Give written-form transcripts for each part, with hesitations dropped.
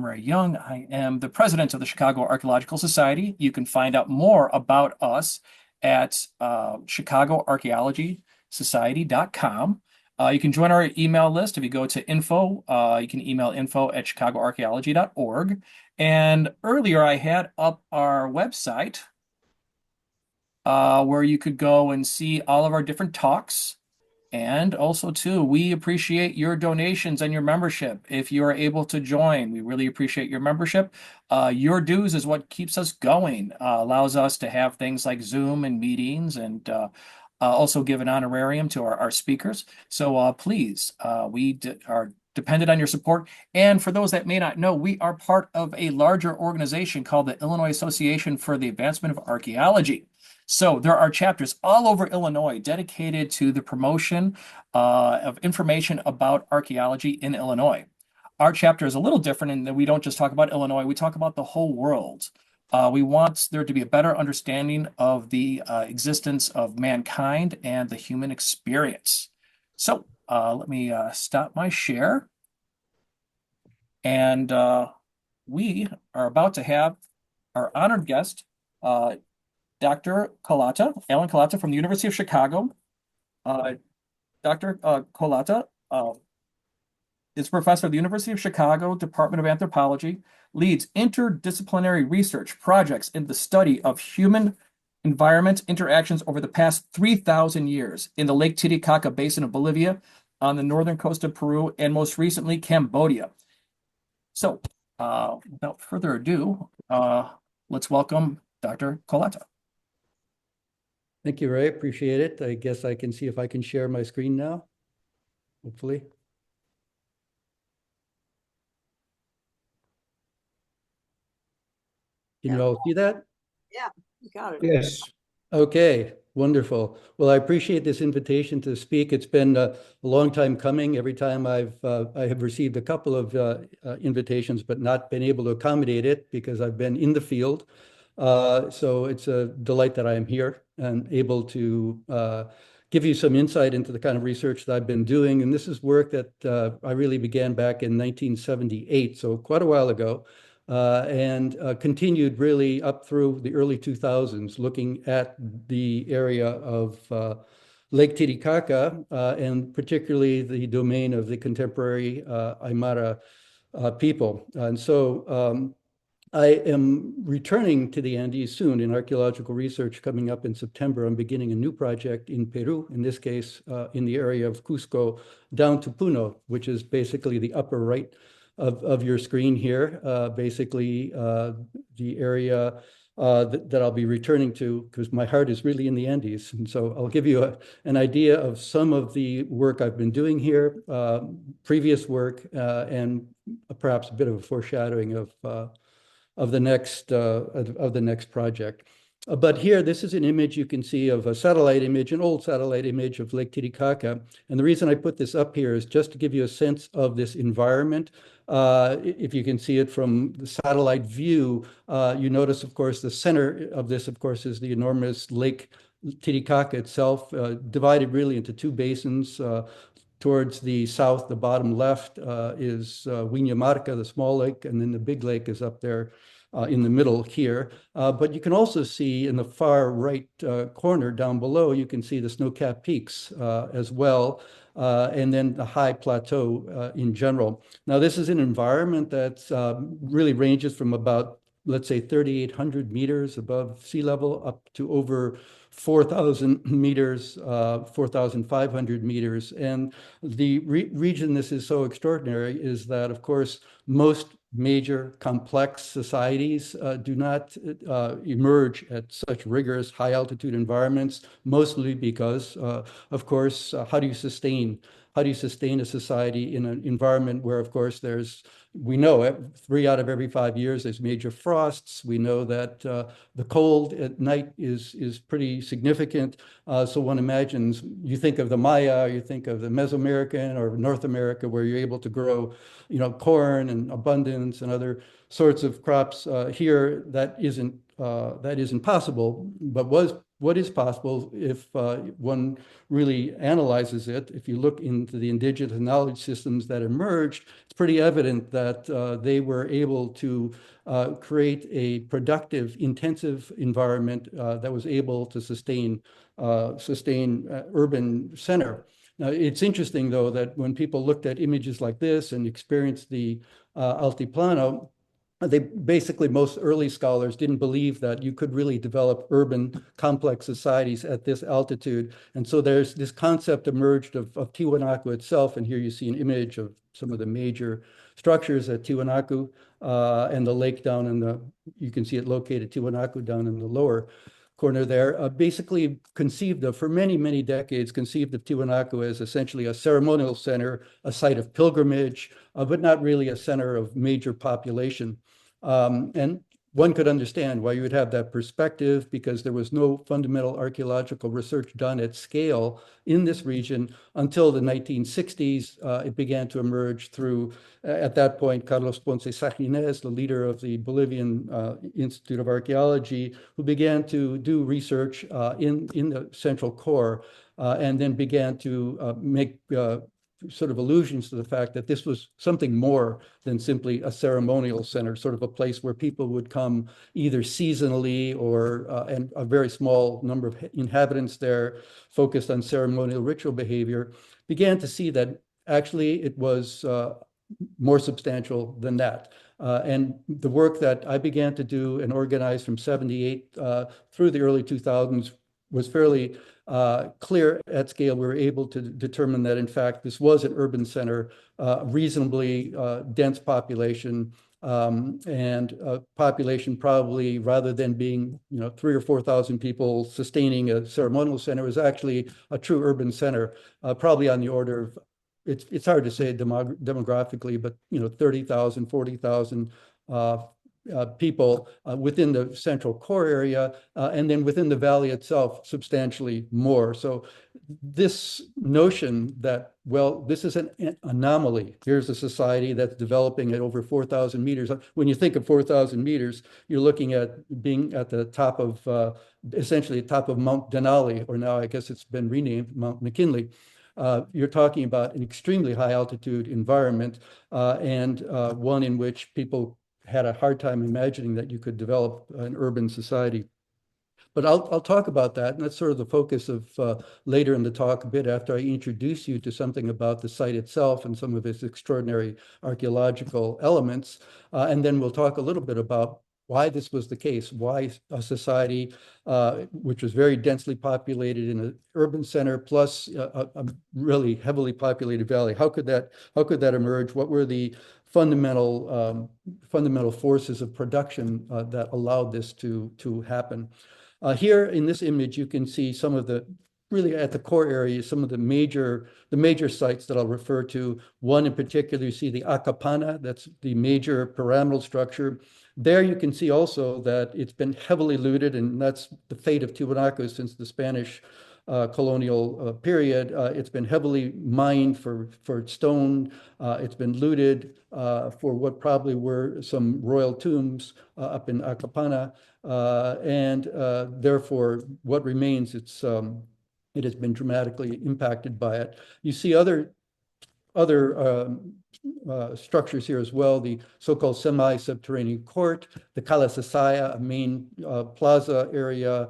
Aymara Young. I am the president of the Chicago Archaeological Society. You can find out more about us at chicagoarchaeologysociety.com. You can join our email list if you go to info. You can email info@chicagoarchaeology.org. And earlier I had up our website where you could go and see all of our different talks. And also, too, we appreciate your donations and your membership. If you are able to join, we really appreciate your membership. Your dues is what keeps us going, allows us to have things like Zoom and meetings, and also give an honorarium to our speakers. So please, are dependent on your support. And for those that may not know, we are part of a larger organization called the Illinois Association for the Advancement of Archaeology. So there are chapters all over Illinois dedicated to the promotion of information about archaeology in Illinois. Our chapter is a little different in that we don't just talk about Illinois, we talk about the whole world. We want there to be a better understanding of the existence of mankind and the human experience. So let me stop my share. And we are about to have our honored guest, Dr. Kolata, Alan Kolata from the University of Chicago. Dr. Kolata is professor of the University of Chicago Department of Anthropology, leads interdisciplinary research projects in the study of human environment interactions over the past 3,000 years in the Lake Titicaca Basin of Bolivia, on the northern coast of Peru, and most recently, Cambodia. So, without further ado, let's welcome Dr. Kolata. Thank you, Ray. Appreciate it. I guess I can see if I can share my screen now, hopefully. Can you all see that? Yeah, you got it. Yes. Okay, wonderful. Well, I appreciate this invitation to speak. It's been a long time coming. Every time I have received a couple of invitations, but not been able to accommodate it because I've been in the field. So it's a delight that I am here and able to give you some insight into the kind of research that I've been doing. And this is work that I really began back in 1978, so quite a while ago, and continued really up through the early 2000s, looking at the area of Lake Titicaca, and particularly the domain of the contemporary Aymara people. And so I am returning to the Andes soon in archaeological research coming up in September. I'm beginning a new project in Peru, in this case, in the area of Cusco down to Puno, which is basically the upper right of your screen here, basically the area that I'll be returning to, because my heart is really in the Andes. And so I'll give you an idea of some of the work I've been doing here, previous work, and perhaps a bit of a foreshadowing of the next project. But here, this is an image you can see of a satellite image, an old satellite image of Lake Titicaca. And the reason I put this up here is just to give you a sense of this environment. If you can see it from the satellite view, you notice, of course, the center of this, of course, is the enormous Lake Titicaca itself, divided really into two basins. Towards the south, the bottom left is Huinamarca, the small lake, and then the big lake is up there in the middle here. But you can also see in the far right corner down below, you can see the snow-capped peaks as well, and then the high plateau in general. Now, this is an environment that really ranges from about, let's say, 3,800 meters above sea level up to over 4,000 meters, 4,500 meters. And the region this is so extraordinary is that, of course, most major complex societies do not emerge at such rigorous high altitude environments, mostly because, of course, how do you sustain a society in an environment where, of course, we know it, 3 out of every 5 years there's major frosts. We know that the cold at night is pretty significant. So one imagines, you think of the Maya, you think of the Mesoamerican or North America, where you're able to grow, corn and abundance and other sorts of crops. Here, that isn't possible, but was what is possible if one really analyzes it. If you look into the indigenous knowledge systems that emerged, it's pretty evident that they were able to create a productive, intensive environment that was able to sustain urban center. Now, it's interesting, though, that when people looked at images like this and experienced the altiplano, they basically, most early scholars didn't believe that you could really develop urban complex societies at this altitude. And so there's this concept emerged of Tiwanaku itself. And here you see an image of some of the major structures at Tiwanaku and the lake down in the, you can see it located, Tiwanaku down in the lower corner there, basically conceived of, for many, many decades, conceived of Tiwanaku as essentially a ceremonial center, a site of pilgrimage, but not really a center of major population. And one could understand why you would have that perspective because there was no fundamental archaeological research done at scale in this region until the 1960s. It began to emerge through, at that point, Carlos Ponce Sagines, the leader of the Bolivian Institute of Archaeology, who began to do research in the central core and then began to make sort of allusions to the fact that this was something more than simply a ceremonial center, sort of a place where people would come either seasonally or and a very small number of inhabitants there focused on ceremonial ritual behavior, began to see that actually it was more substantial than that. And the work that I began to do and organize from 78 through the early 2000s was fairly clear at scale. We were able to determine that, in fact, this was an urban center, reasonably dense population, and population probably, rather than being 3,000 or 4,000 people sustaining a ceremonial center, was actually a true urban center, probably on the order of, it's hard to say demographically, but 30,000, 40,000 people within the central core area, and then within the valley itself, substantially more. So this notion that, well, this is an anomaly. Here's a society that's developing at over 4,000 meters. When you think of 4,000 meters, you're looking at being at the top of, essentially the top of Mount Denali, or now I guess it's been renamed Mount McKinley. You're talking about an extremely high altitude environment and one in which people had a hard time imagining that you could develop an urban society. But I'll talk about that, and that's sort of the focus of later in the talk, a bit after I introduce you to something about the site itself and some of its extraordinary archaeological elements. And then we'll talk a little bit about why this was the case, why a society which was very densely populated in an urban center plus a really heavily populated valley, how could that emerge? What were the fundamental forces of production that allowed this to happen? Here in this image, you can see some of the, really at the core area, some of the major sites that I'll refer to. One in particular, you see the Acapana, that's the major pyramidal structure. There you can see also that it's been heavily looted, and that's the fate of Tiwanaku since the Spanish colonial period. It's been heavily mined for stone. It's been looted for what probably were some royal tombs up in Acapana. And therefore, what remains, it has been dramatically impacted by it. You see other structures here as well, the so-called semi-subterranean court, the Kalasasaya, a main plaza area,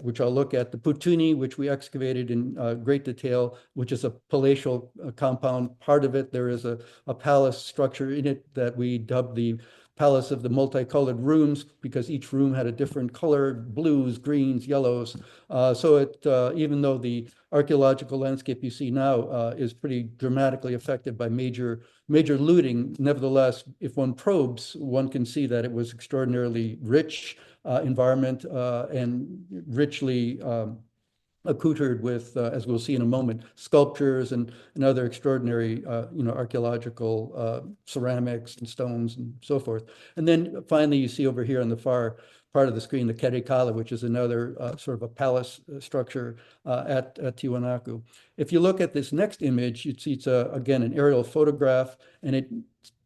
which I'll look at, the Putuni, which we excavated in great detail, which is a palatial compound. Part of it, there is a palace structure in it that we dubbed the Palace of the Multicolored Rooms, because each room had a different color, blues, greens, yellows. So it, even though the archaeological landscape you see now is pretty dramatically affected by major looting, nevertheless, if one probes, one can see that it was extraordinarily rich environment and richly accoutred with, as we'll see in a moment, sculptures and other extraordinary, archaeological ceramics and stones and so forth. And then finally, you see over here on the far part of the screen, the Kerikala, which is another sort of a palace structure at Tiwanaku. If you look at this next image, you'd see it's, again, an aerial photograph, and it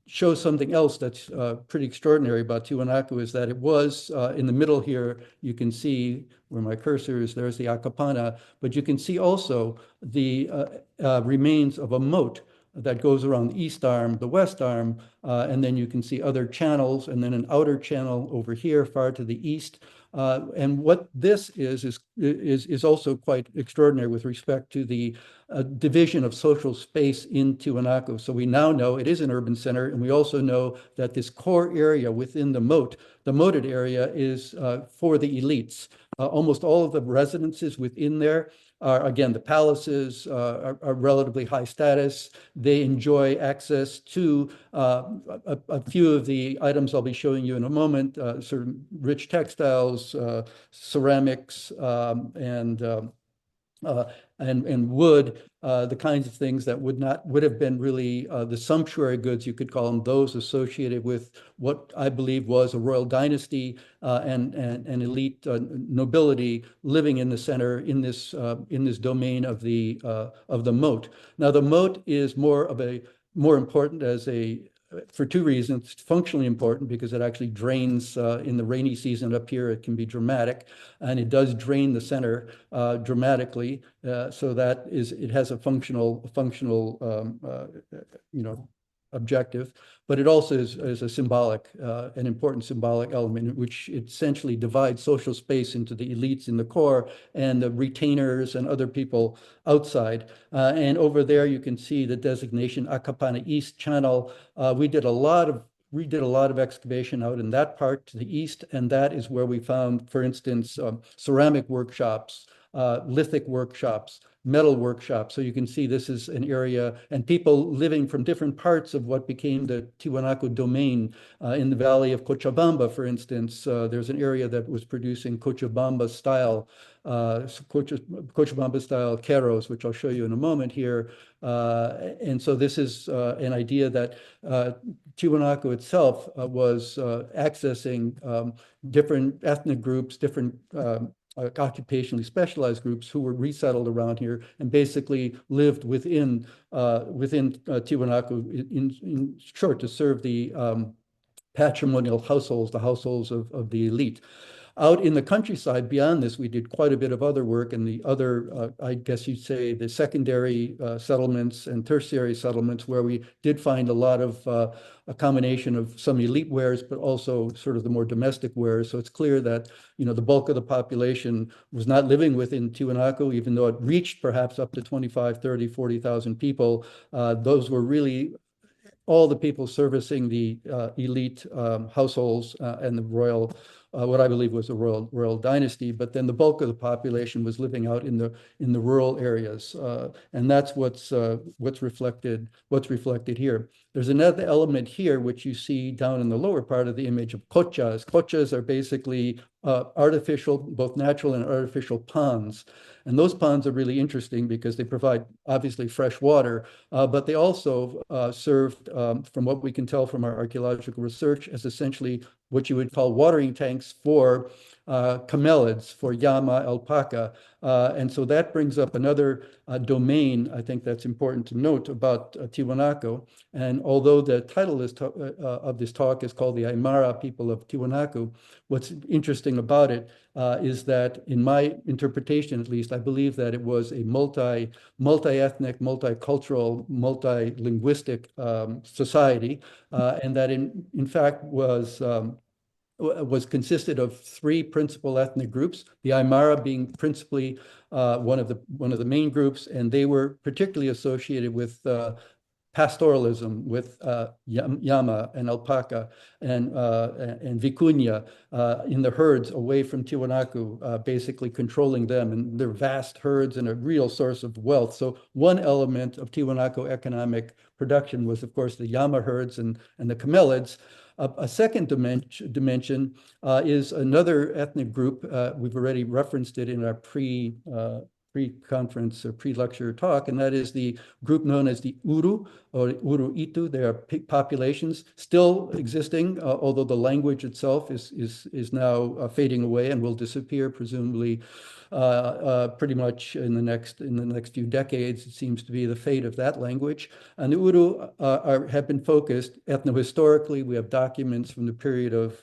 shows something else that's pretty extraordinary about Tiwanaku is that it was in the middle here. You can see where my cursor is, there's the Akapana, but you can see also the remains of a moat that goes around the east arm, the west arm, and then you can see other channels, and then an outer channel over here far to the east. And what this is also quite extraordinary with respect to the division of social space in Tiwanaku. So we now know it is an urban center, and we also know that this core area within the moated area, is for the elites. Almost all of the residences within there are, again, the palaces are relatively high status. They enjoy access to a few of the items I'll be showing you in a moment, sort of rich textiles, ceramics, uh, and wood, the kinds of things that would have been really the sumptuary goods, you could call them, those associated with what I believe was a royal dynasty and elite nobility living in the center in this domain of the moat. Now, the moat is more important as a for two reasons. It's functionally important because it actually drains in the rainy season up here. It can be dramatic, and it does drain the center dramatically. So that is, it has a functional, you know, objective, but it also is a symbolic, an important symbolic element, which essentially divides social space into the elites in the core and the retainers and other people outside. And over there, you can see the designation Akapana East Channel. We did a lot of excavation out in that part to the east, and that is where we found, for instance, ceramic workshops, lithic workshops, metal workshops. So you can see this is an area, and people living from different parts of what became the Tiwanaku domain. In the valley of Cochabamba, for instance, there's an area that was producing Cochabamba style Cochabamba style keros, which I'll show you in a moment here. And so this is an idea that Tiwanaku itself was accessing different ethnic groups, different occupationally specialized groups who were resettled around here and basically lived within Tiwanaku, in short, to serve the patrimonial households, the households of the elite. Out in the countryside beyond this, we did quite a bit of other work, and the other, I guess you'd say, the secondary settlements and tertiary settlements, where we did find a lot of a combination of some elite wares, but also sort of the more domestic wares. So it's clear that, you know, the bulk of the population was not living within Tiwanaku, even though it reached perhaps up to 25, 30, 40,000 people. Those were really all the people servicing the elite households and the royal, what I believe was a royal dynasty. But then the bulk of the population was living out in the rural areas, and that's what's reflected here. There's another element here which you see down in the lower part of the image of kochas. Kochas are basically artificial, both natural and artificial ponds. And those ponds are really interesting because they provide obviously fresh water, but they also served, from what we can tell from our archaeological research, as essentially what you would call watering tanks for camelids, for llama, alpaca. And so that brings up another domain, I think that's important to note about Tiwanaku. And although the title of this talk is called the Aymara people of Tiwanaku, what's interesting about it is that, in my interpretation at least, I believe that it was a multi-ethnic, multicultural, multi-linguistic society, and that in fact was consisted of three principal ethnic groups, the Aymara being principally one of the main groups, and they were particularly associated with pastoralism, with llama and alpaca and vicuña in the herds away from Tiwanaku, basically controlling them and their vast herds and a real source of wealth. So one element of Tiwanaku economic production was, of course, the llama herds and the camelids. A second dimension is another ethnic group. We've already referenced it in our pre-conference or pre-lecture talk, and that is the group known as the Uru or Uru Itu. They are populations still existing, although the language itself is now fading away and will disappear presumably pretty much in the next few decades. It seems to be the fate of that language. And the Uru have been focused ethnohistorically. We have documents from the period of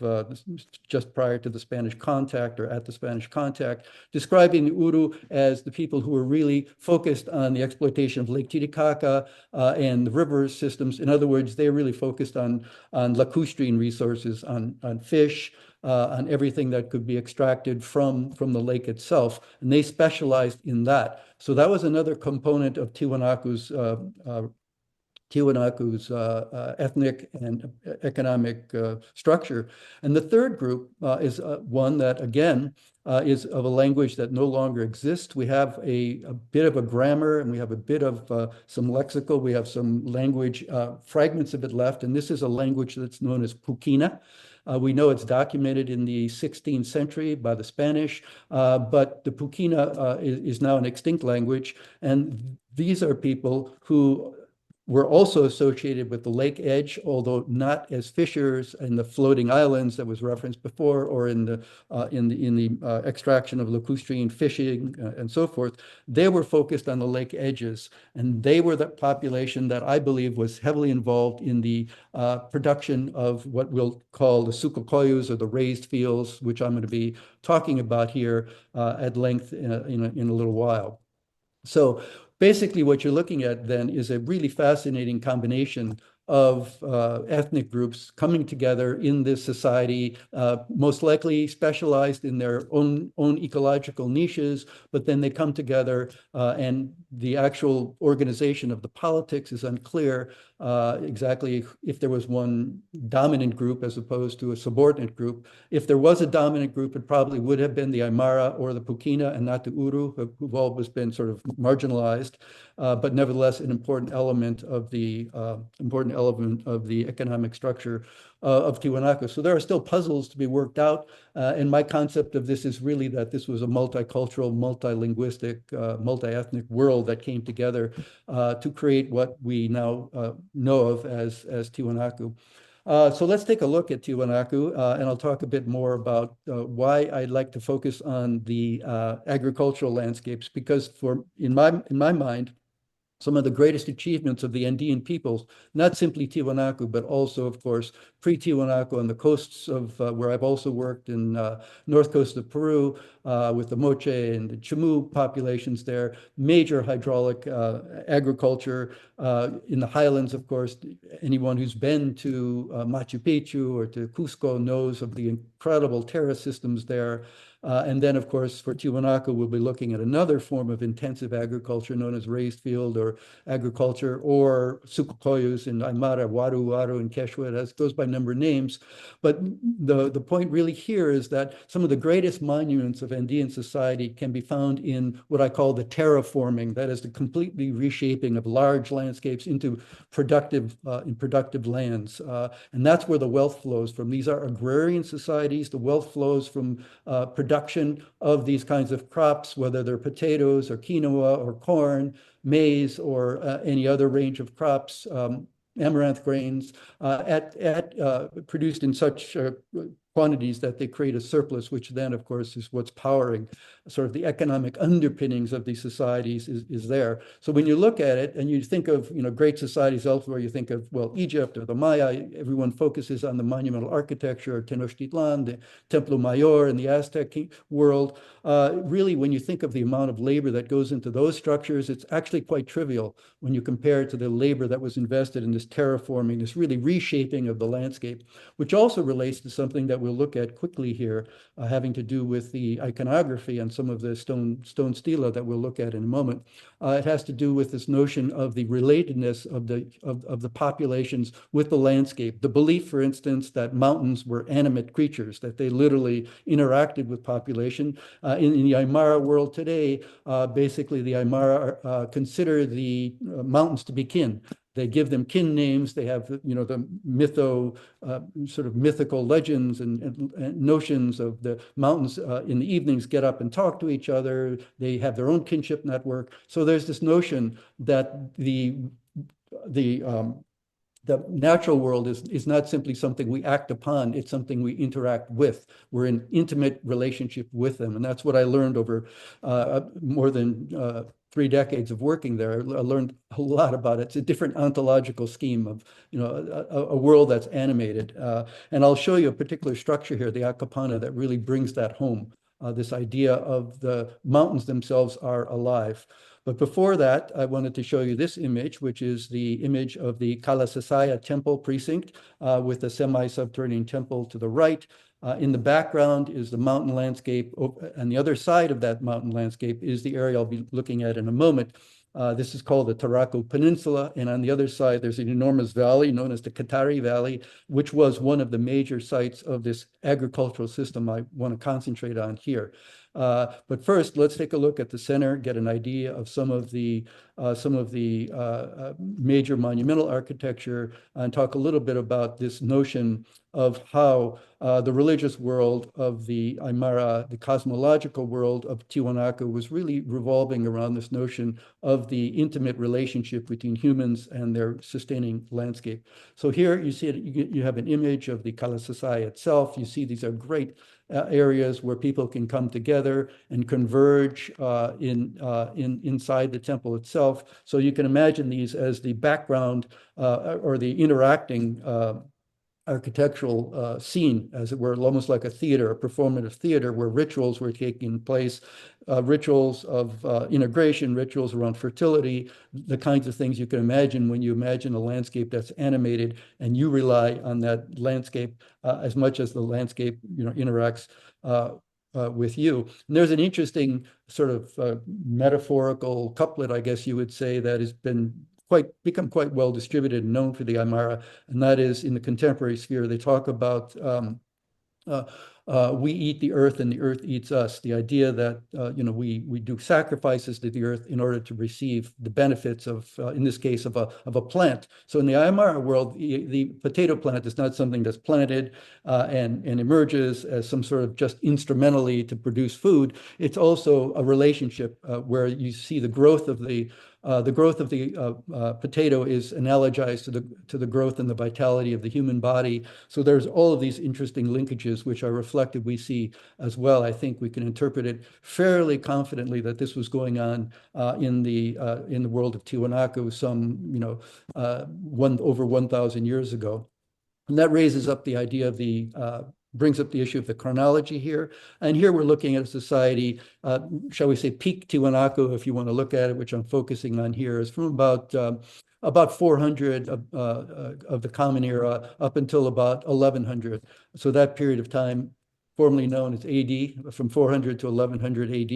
just prior to the Spanish contact or at the Spanish contact, describing the Uru as the people who were really focused on the exploitation of Lake Titicaca and the river systems. In other words, they really focused on lacustrine resources, on fish, on everything that could be extracted from the lake itself. And they specialized in that. So that was another component of Tiwanaku's ethnic and economic structure. And the third group is one that, again, is of a language that no longer exists. We have a bit of a grammar and we have a bit of some lexical. We have some language fragments of it left. And this is a language that's known as Pukina. We know it's documented in the 16th century by the Spanish, but the Pukina is now an extinct language. And these are people who were also associated with the lake edge, although not as fishers in the floating islands that was referenced before, or in the extraction of lacustrine fishing and so forth. They were focused on the lake edges, and they were the population that I believe was heavily involved in the production of what we'll call the sukukoyus, or the raised fields, which I'm going to be talking about here at length in a little while. So basically what you're looking at then is a really fascinating combination of ethnic groups coming together in this society, most likely specialized in their own ecological niches, but then they come together and the actual organization of the politics is unclear exactly if there was one dominant group as opposed to a subordinate group. If there was a dominant group, it probably would have been the Aymara or the Pukina and not the Uru, who've always been sort of marginalized, but nevertheless an important element of the economic structure of Tiwanaku. So there are still puzzles to be worked out. And my concept of this is really that this was a multicultural, multilinguistic, multi-ethnic world that came together to create what we now know of as Tiwanaku. So let's take a look at Tiwanaku, and I'll talk a bit more about why I like to focus on the agricultural landscapes, because in my mind, some of the greatest achievements of the Andean peoples, not simply Tiwanaku, but also, of course, pre-Tiwanaku on the coasts of where I've also worked in north coast of Peru with the Moche and the Chimu populations there, major hydraulic agriculture in the highlands, of course. Anyone who's been to Machu Picchu or to Cusco knows of the incredible terrace systems there. And then, of course, for Tiwanaku, we'll be looking at another form of intensive agriculture known as raised field or agriculture, or sukukoyus in Aymara, Waru in Quechua. That goes by number of names. But the point really here is that some of the greatest monuments of Andean society can be found in what I call the terraforming. That is the completely reshaping of large landscapes into productive lands. And that's where the wealth flows from. These are agrarian societies. The wealth flows from production of these kinds of crops, whether they're potatoes or quinoa or corn, maize, or any other range of crops, amaranth grains, produced in such quantities that they create a surplus, which then, of course, is what's powering sort of the economic underpinnings of these societies is there. So when you look at it and you think of, great societies elsewhere, you think of, well, Egypt or the Maya, everyone focuses on the monumental architecture, Tenochtitlan, the Templo Mayor in the Aztec world. Really, when you think of the amount of labor that goes into those structures, it's actually quite trivial when you compare it to the labor that was invested in this terraforming, this really reshaping of the landscape, which also relates to something that we'll look at quickly here, having to do with the iconography and some of the stone stela that we'll look at in a moment. It has to do with this notion of the relatedness of the populations with the landscape. The belief, for instance, that mountains were animate creatures, that they literally interacted with population. In the Aymara world today, basically the Aymara consider the mountains to be kin. They give them kin names. They have, the sort of mythical legends and notions of the mountains in the evenings get up and talk to each other. They have their own kinship network. So there's this notion that the the natural world is not simply something we act upon, it's something we interact with. We're in intimate relationship with them. And that's what I learned over more than 3 decades of working there. I learned a lot about it. It's a different ontological scheme of, a world that's animated. And I'll show you a particular structure here, the Akapana, that really brings that home. This idea of the mountains themselves are alive. But before that, I wanted to show you this image, which is the image of the Kalasasaya temple precinct with the semi-subterranean temple to the right. In the background is the mountain landscape. On the other side of that mountain landscape is the area I'll be looking at in a moment. This is called the Taraku Peninsula, and on the other side, there's an enormous valley known as the Katari Valley, which was one of the major sites of this agricultural system I want to concentrate on here. But first, let's take a look at the center, get an idea of some of the major monumental architecture, and talk a little bit about this notion of how the religious world of the Aymara, the cosmological world of Tiwanaku, was really revolving around this notion of the intimate relationship between humans and their sustaining landscape. So here you see it, you have an image of the Kalasasai itself. You see these are great areas where people can come together and converge inside the temple itself. So you can imagine these as the background or the interacting architectural scene, as it were, almost like a theater, a performative theater where rituals were taking place, rituals of integration, rituals around fertility, the kinds of things you can imagine when you imagine a landscape that's animated and you rely on that landscape as much as the landscape, interacts with you. And there's an interesting sort of metaphorical couplet, I guess you would say, that has become quite well distributed and known for the Aymara, and that is in the contemporary sphere. They talk about uh, we eat the earth and the earth eats us. The idea that we do sacrifices to the earth in order to receive the benefits of, in this case, of a plant. So in the Aymara world, the potato plant is not something that's planted and emerges as some sort of just instrumentally to produce food. It's also a relationship where you see the growth of the potato is analogized to the growth and the vitality of the human body. So there's all of these interesting linkages which are reflected we see as well. I think we can interpret it fairly confidently that this was going on in the world of Tiwanaku over 1,000 years ago. And that raises up the idea of brings up the issue of the chronology here. And here we're looking at a society, shall we say, peak Tiwanaku, if you want to look at it, which I'm focusing on here, is from about 400 of the Common Era up until about 1100. So that period of time, formerly known as AD, from 400 to 1100 AD.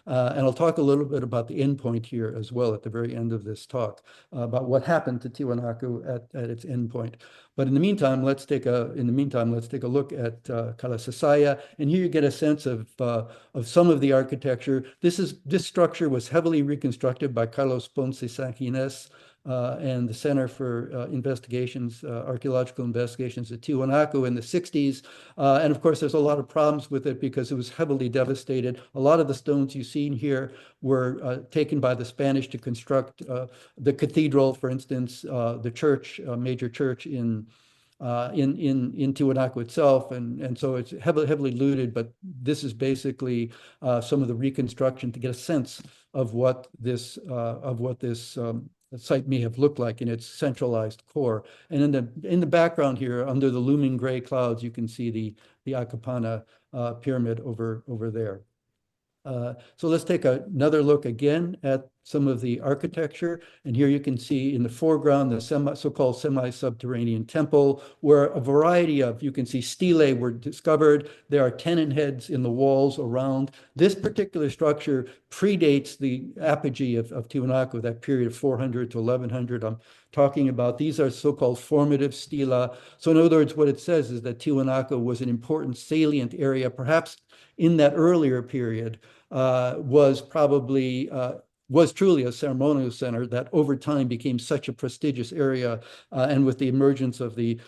And I'll talk a little bit about the endpoint here as well at the very end of this talk, about what happened to Tiwanaku at its endpoint. But in the meantime, let's take a look at Kalasasaya, and here you get a sense of some of the architecture. This structure was heavily reconstructed by Carlos Ponce Sanguines and the Center for Archaeological Investigations at Tiwanaku in the 60s. And of course, there's a lot of problems with it because it was heavily devastated. A lot of the stones you see here were taken by the Spanish to construct the cathedral, for instance, the church, major church in Tiwanaku itself, and so it's heavily looted. But this is basically some of the reconstruction to get a sense of what this site may have looked like in its centralized core. And in the background here, under the looming gray clouds, you can see the Akapana pyramid over there. So let's take another look again at some of the architecture. And here you can see in the foreground the so-called semi-subterranean temple, where a variety of, you can see stelae were discovered. There are tenon heads in the walls around. This particular structure predates the apogee of Tiwanaku, that period of 400 to 1100 I'm talking about. These are so-called formative stela. So in other words, what it says is that Tiwanaku was an important salient area, perhaps in that earlier period, was probably was truly a ceremonial center that over time became such a prestigious area. And with the emergence of the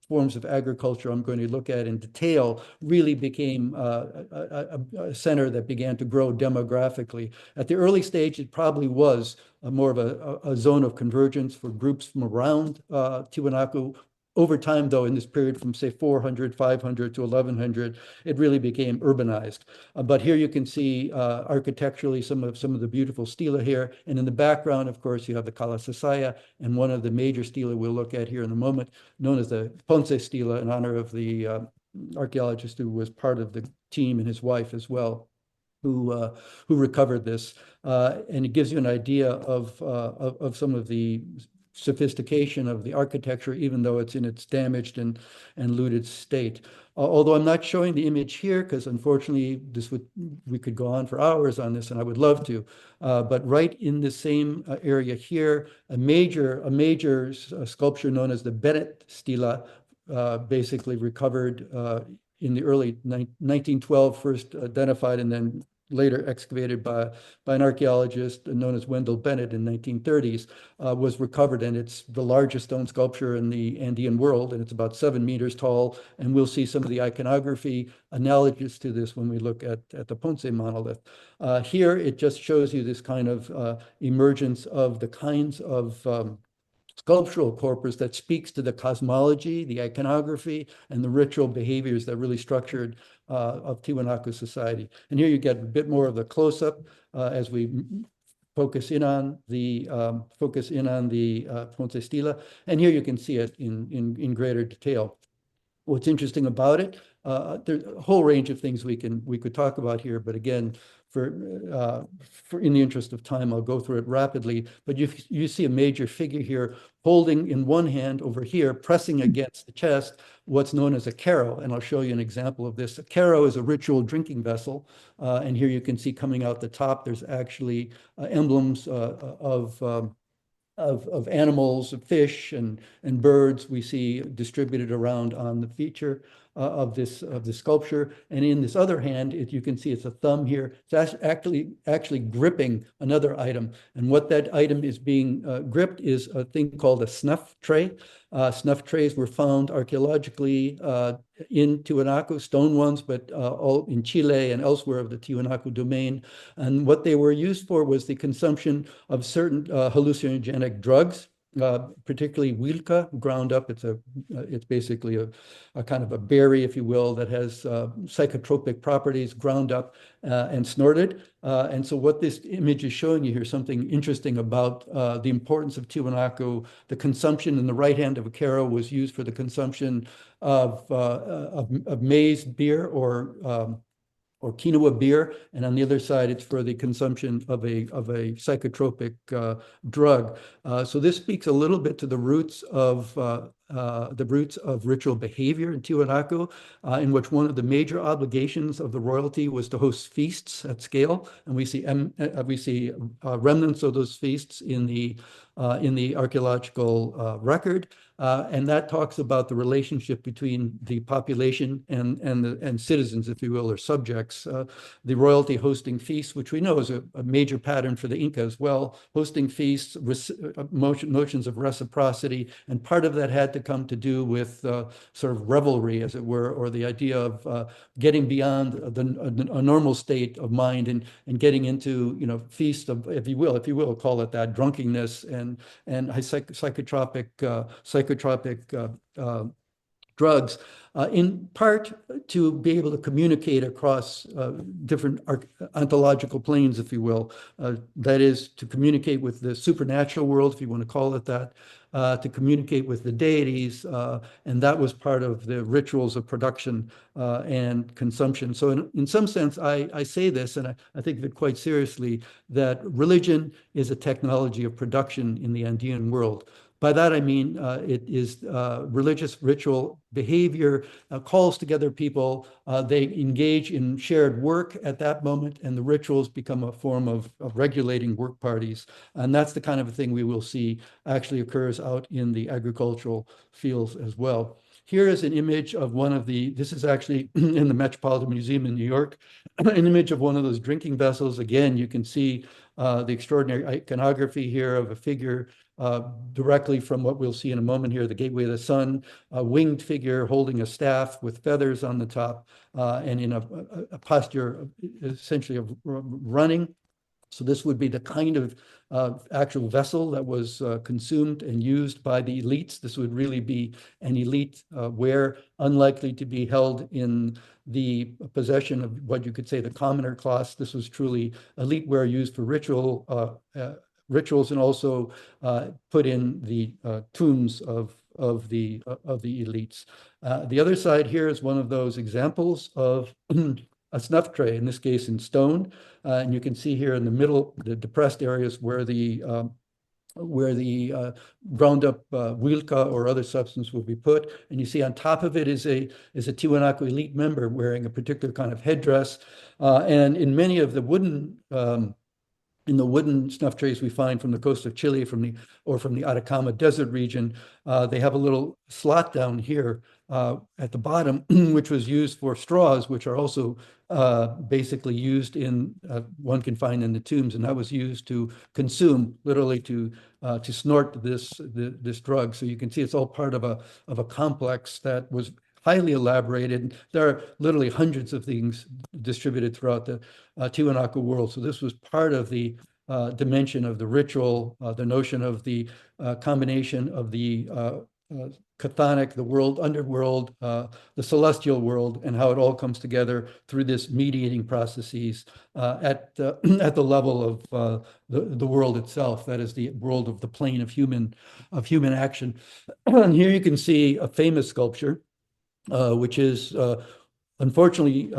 forms of agriculture I'm going to look at in detail, really became a center that began to grow demographically. At the early stage, it probably was more of a zone of convergence for groups from around Tiwanaku. Over time, though, in this period from say 400, 500 to 1100, it really became urbanized. But here you can see architecturally some of the beautiful stela here. And in the background, of course, you have the Kalasasaya and one of the major stela we'll look at here in a moment, known as the Ponce stela in honor of the archaeologist who was part of the team and his wife as well who recovered this, and it gives you an idea of some of the sophistication of the architecture, even though it's in its damaged and looted state. Although I'm not showing the image here because unfortunately we could go on for hours on this, and I would love to. But right in the same area here, a major sculpture known as the Bennett stela, basically recovered in the early 1912, first identified and then later excavated by an archaeologist known as Wendell Bennett in 1930s, was recovered. And it's the largest stone sculpture in the Andean world, and it's about 7 meters tall. And we'll see some of the iconography analogous to this when we look at the Ponce monolith. Here, it just shows you this kind of emergence of the kinds of sculptural corpus that speaks to the cosmology, the iconography, and the ritual behaviors that really structured of Tiwanaku society. And here you get a bit more of the close-up as we focus in on the Ponce Stela. And here you can see it in greater detail. What's interesting about it, there's a whole range of things we could talk about here, but again, for in the interest of time, I'll go through it rapidly. But you see a major figure here holding in one hand over here, pressing against the chest, what's known as a kero, and I'll show you an example of this. A kero is a ritual drinking vessel, and here you can see coming out the top, there's actually emblems of animals, of fish and birds we see distributed around on the feature of this sculpture. And in this other hand, you can see it's a thumb here. It's actually gripping another item. And what that item is being gripped is a thing called a snuff tray. Snuff trays were found archaeologically in Tiwanaku, stone ones, but all in Chile and elsewhere of the Tiwanaku domain. And what they were used for was the consumption of certain hallucinogenic drugs, particularly huilca ground up. It's basically a kind of a berry, if you will, that has psychotropic properties ground up and snorted. And so what this image is showing you here, something interesting about the importance of Tiwanaku. The consumption in the right hand of a kero was used for the consumption of maize beer or quinoa beer, and on the other side, it's for the consumption of a psychotropic drug. So this speaks a little bit to the roots of ritual behavior in Tiwanaku, in which one of the major obligations of the royalty was to host feasts at scale, and we see remnants of those feasts in the archaeological record. And that talks about the relationship between the population and citizens, if you will, or subjects. The royalty hosting feasts, which we know is a major pattern for the Inca as well, hosting feasts, notions of reciprocity, and part of that had to come to do with sort of revelry, as it were, or the idea of getting beyond a normal state of mind and getting into, feast of, if you will, call it that, drunkenness and psychotropic drugs, in part to be able to communicate across different ontological planes, if you will. That is, to communicate with the supernatural world, if you want to call it that, to communicate with the deities, and that was part of the rituals of production and consumption. So in some sense, I say this, and I think of it quite seriously, that religion is a technology of production in the Andean world. By that, I mean it is religious ritual behavior, calls together people. They engage in shared work at that moment, and the rituals become a form of regulating work parties. And that's the kind of thing we will see actually occurs out in the agricultural fields as well. Here is an image of one of this is actually in the Metropolitan Museum in New York, an image of one of those drinking vessels. Again, you can see the extraordinary iconography here of a figure directly from what we'll see in a moment here, the Gateway of the Sun, a winged figure holding a staff with feathers on the top and in a posture essentially of running. So this would be the kind of actual vessel that was consumed and used by the elites. This would really be an elite ware, unlikely to be held in the possession of what you could say the commoner class. This was truly elite ware used for rituals and also put in the tombs of the elites. The other side here is one of those examples of a snuff tray, in this case in stone. And you can see here in the middle, the depressed areas where the ground up huilca or other substance will be put. And you see on top of it is a Tiwanaku elite member wearing a particular kind of headdress. And in many of the wooden snuff trays we find from the coast of Chile, from the Atacama Desert region, they have a little slot down here at the bottom, which was used for straws, which are also basically used in one can find in the tombs, and that was used to consume, literally to snort this drug. So you can see it's all part of a complex that was highly elaborated. There are literally hundreds of things distributed throughout the Tiwanaku world. So this was part of the dimension of the ritual, the notion of the combination of the chthonic, the world, underworld, the celestial world, and how it all comes together through this mediating processes at the level of the world itself. That is the world of the plane of human action. And here you can see a famous sculpture which is unfortunately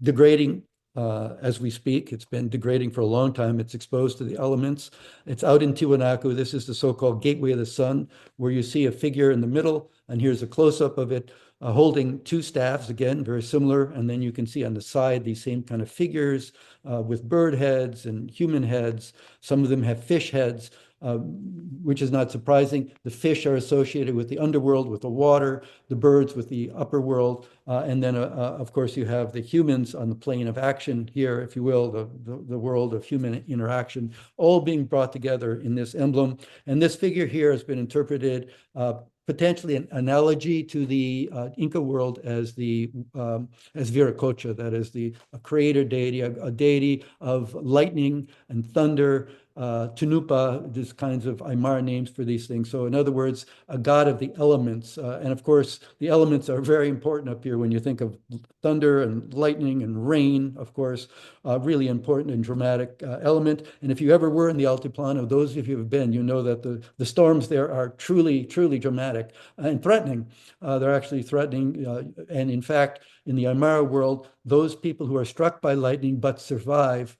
degrading as we speak. It's been degrading for a long time. It's exposed to the elements. It's out in Tiwanaku. This is the so-called Gateway of the Sun, where you see a figure in the middle, and here's a close-up of it holding two staffs, again, very similar. And then you can see on the side these same kind of figures with bird heads and human heads. Some of them have fish heads. Which is not surprising. The fish are associated with the underworld, with the water, the birds with the upper world, and then, of course, you have the humans on the plane of action here, if you will, the world of human interaction, all being brought together in this emblem. And this figure here has been interpreted potentially an analogy to the Inca world as Viracocha, that is a creator deity, a deity of lightning and thunder, Tunupa, these kinds of Aymara names for these things. So in other words, a god of the elements. And of course, the elements are very important up here when you think of thunder and lightning and rain, of course, really important and dramatic element. And if you ever were in the Altiplano, those of you who have been, you know that the storms there are truly, truly dramatic and threatening. They're actually threatening. And in fact, in the Aymara world, those people who are struck by lightning but survive,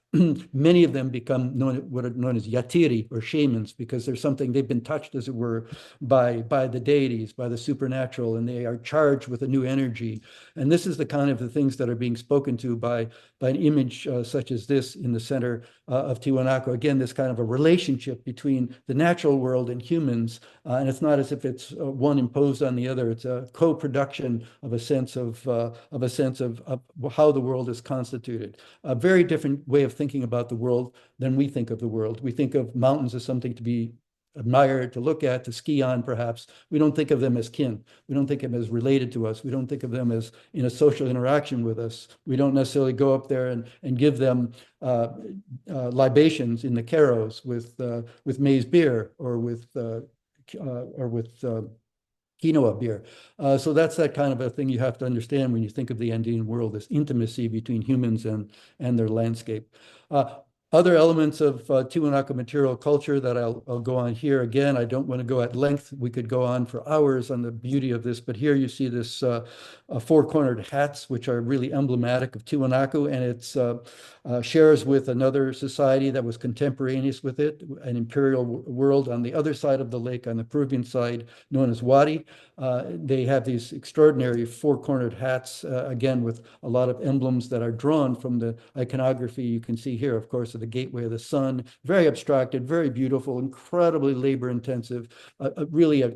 many of them become what are known as yatiri, or shamans, because there's something, they've been touched, as it were, by the deities, by the supernatural, and they are charged with a new energy. And this is the kind of the things that are being spoken to by an image such as this in the center of Tiwanaku. Again, this kind of a relationship between the natural world and humans, and it's not as if it's one imposed on the other. It's a co-production of a sense of how the world is constituted. A very different way of thinking about the world than we think of the world. We think of mountains as something to be admired, to look at, to ski on, perhaps. We don't think of them as kin. We don't think of them as related to us. We don't think of them as in a social interaction with us. We don't necessarily go up there and give them libations in the Caros with maize beer or with quinoa beer. So that's that kind of a thing you have to understand when you think of the Andean world, this intimacy between humans and their landscape. Other elements of Tiwanaku material culture that I'll go on here. Again, I don't want to go at length. We could go on for hours on the beauty of this, but here you see this four-cornered hats, which are really emblematic of Tiwanaku, and it shares with another society that was contemporaneous with it, an imperial world on the other side of the lake, on the Peruvian side, known as Wadi. They have these extraordinary four-cornered hats, again, with a lot of emblems that are drawn from the iconography you can see here, of course, of the Gateway of the Sun. Very abstracted, very beautiful, incredibly labor-intensive, really a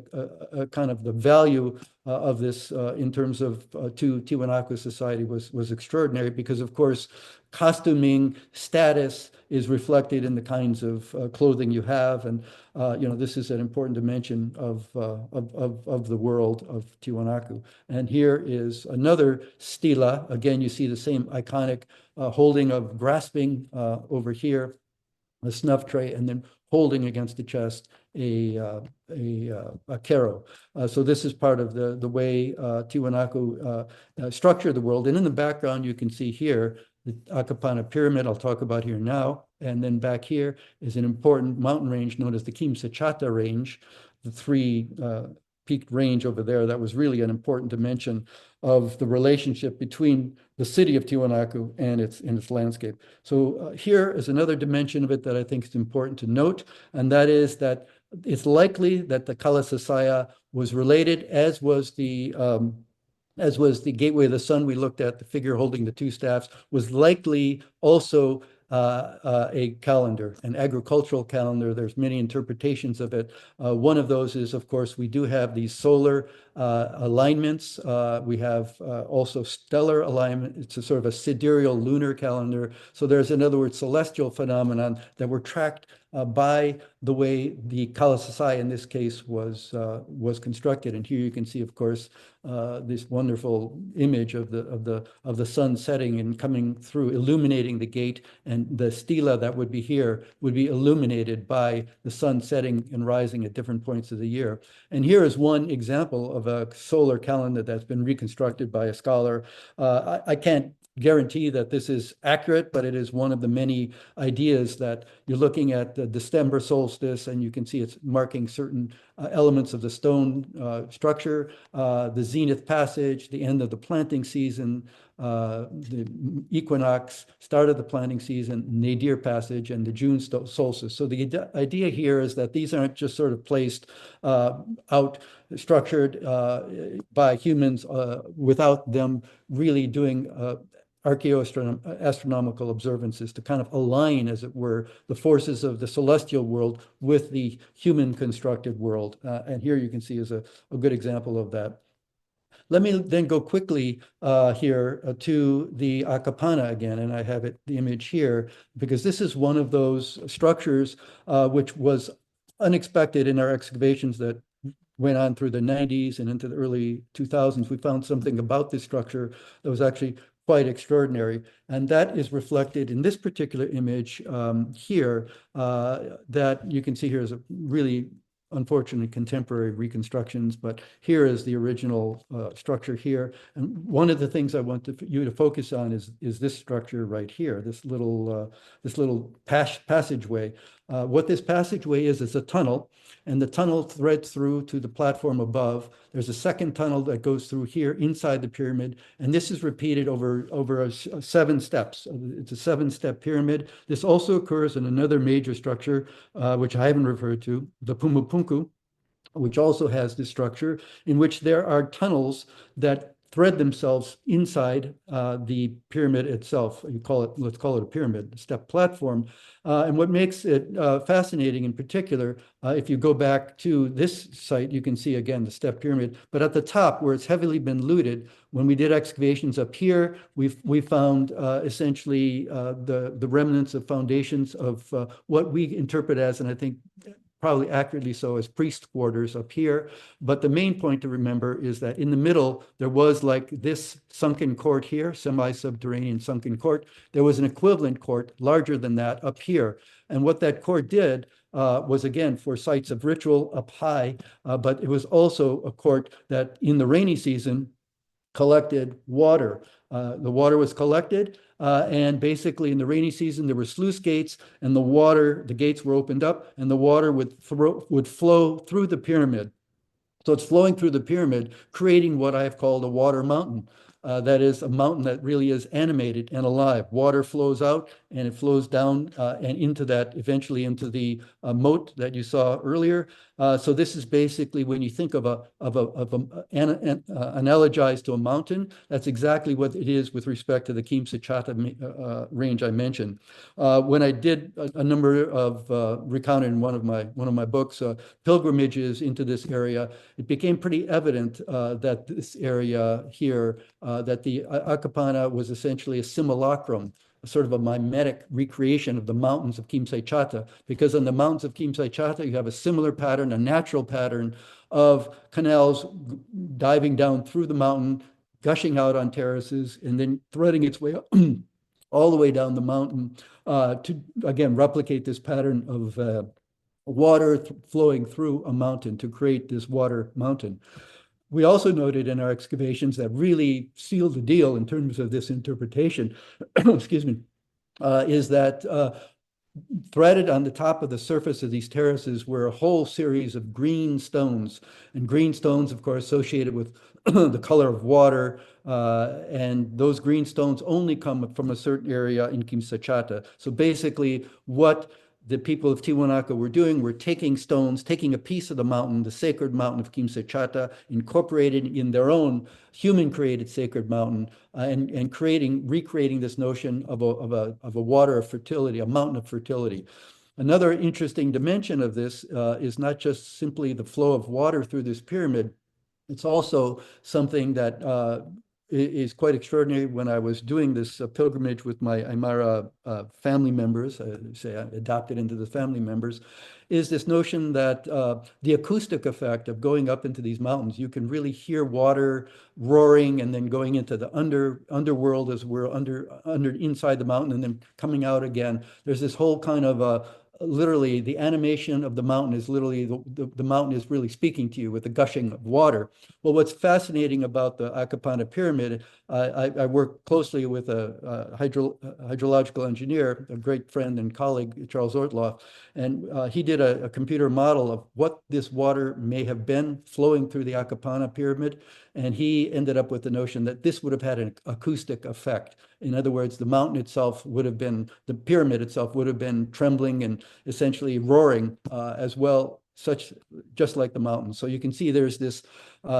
kind of the value of this in terms of to Tiwanaku society was extraordinary because, of course, costuming status is reflected in the kinds of clothing you have, and this is an important dimension of the world of Tiwanaku. And here is another stela. Again, you see the same iconic holding of grasping over here, a snuff tray, and then holding against the chest a kero. So this is part of the way Tiwanaku structured the world. And in the background, you can see here the Akapana Pyramid I'll talk about here now. And then back here is an important mountain range known as the Kimsachata Range, the three peaked range over there. That was really an important dimension of the relationship between the city of Tiwanaku and its landscape. So here is another dimension of it that I think is important to note, and that is that it's likely that the Kalasasaya was related, as was the Gateway of the Sun we looked at, the figure holding the two staffs, was likely also a calendar, an agricultural calendar. There's many interpretations of it. One of those is, of course, we do have these solar alignments. We have also stellar alignment. It's a sort of a sidereal lunar calendar. So there's, in other words, celestial phenomenon that were tracked by the way the Kalasasai in this case was constructed. And here you can see, of course, this wonderful image of the sun setting and coming through, illuminating the gate, and the stela that would be here would be illuminated by the sun setting and rising at different points of the year. And here is one example of a solar calendar that's been reconstructed by a scholar. I can't guarantee that this is accurate, but it is one of the many ideas that you're looking at the December solstice, and you can see it's marking certain elements of the stone structure, the zenith passage, the end of the planting season, the equinox, start of the planting season, nadir passage, and the June solstice. So the idea here is that these aren't just sort of placed out, structured by humans without them really doing archaeoastronomical observances to kind of align, as it were, the forces of the celestial world with the human constructed world. And here you can see is a good example of that. Let me then go quickly here to the Akapana again, and I have the image here, because this is one of those structures which was unexpected in our excavations that went on through the 90s and into the early 2000s. We found something about this structure that was actually quite extraordinary. And that is reflected in this particular image here that you can see here is a really unfortunately contemporary reconstructions, but here is the original structure here. And one of the things I want you to focus on is this structure right here, this little passageway. What this passageway is a tunnel, and the tunnel threads through to the platform above. There's a second tunnel that goes through here inside the pyramid, and this is repeated over 7 steps. It's a 7-step pyramid. This also occurs in another major structure, which I haven't referred to, the Pumupunku, which also has this structure in which there are tunnels that thread themselves inside the pyramid itself. Let's call it a pyramid, a step platform. And what makes it fascinating in particular, if you go back to this site, you can see again the step pyramid, but at the top where it's heavily been looted, when we did excavations up here, we found essentially the remnants of foundations of what we interpret as, and I think probably accurately so, as priest quarters up here. But the main point to remember is that in the middle, there was like this sunken court here, semi-subterranean sunken court. There was an equivalent court larger than that up here. And what that court did was, again, for sites of ritual up high, but it was also a court that in the rainy season collected water. The water was collected, and basically in the rainy season, there were sluice gates, and the gates were opened up, and the water would flow through the pyramid. So it's flowing through the pyramid, creating what I have called a water mountain. That is a mountain that really is animated and alive. Water flows out and it flows down and into that, eventually into the moat that you saw earlier. So this is basically when you think of analogized to a mountain, that's exactly what it is with respect to the Kimsa Chata range I mentioned. When I did a number of recounted in one of my books, pilgrimages into this area, it became pretty evident that this area here, that the Akapana was essentially a simulacrum, sort of a mimetic recreation of the mountains of Kimsay Chata, because on the mountains of Kimsay Chata, you have a similar pattern, a natural pattern of canals diving down through the mountain, gushing out on terraces, and then threading its way up all the way down the mountain to, again, replicate this pattern of water flowing through a mountain to create this water mountain. We also noted in our excavations that really sealed the deal in terms of this interpretation, excuse me, is that threaded on the top of the surface of these terraces were a whole series of green stones. And green stones, of course, associated with the color of water. And those green stones only come from a certain area in Kimsachata. So basically, what the people of Tiwanaku were doing were taking stones, taking a piece of the mountain, the sacred mountain of Kimsachata, incorporated in their own human-created sacred mountain, and recreating this notion of a water of fertility, a mountain of fertility. Another interesting dimension of this is not just simply the flow of water through this pyramid. It's also something that is quite extraordinary. When I was doing this pilgrimage with my Aymara family members, say I adopted into the family members, is this notion that the acoustic effect of going up into these mountains, you can really hear water roaring and then going into the underworld as we're inside the mountain and then coming out again. There's this whole kind of literally the animation of the mountain is literally the mountain is really speaking to you with the gushing of water. Well, what's fascinating about the Akapana pyramid, I work closely with a hydrological engineer, a great friend and colleague, Charles Ortloff, and he did a computer model of what this water may have been flowing through the Akapana pyramid, and he ended up with the notion that this would have had an acoustic effect. In other words, the mountain itself would have been, the pyramid itself would have been trembling and essentially roaring as well, just like the mountain. So you can see there's this,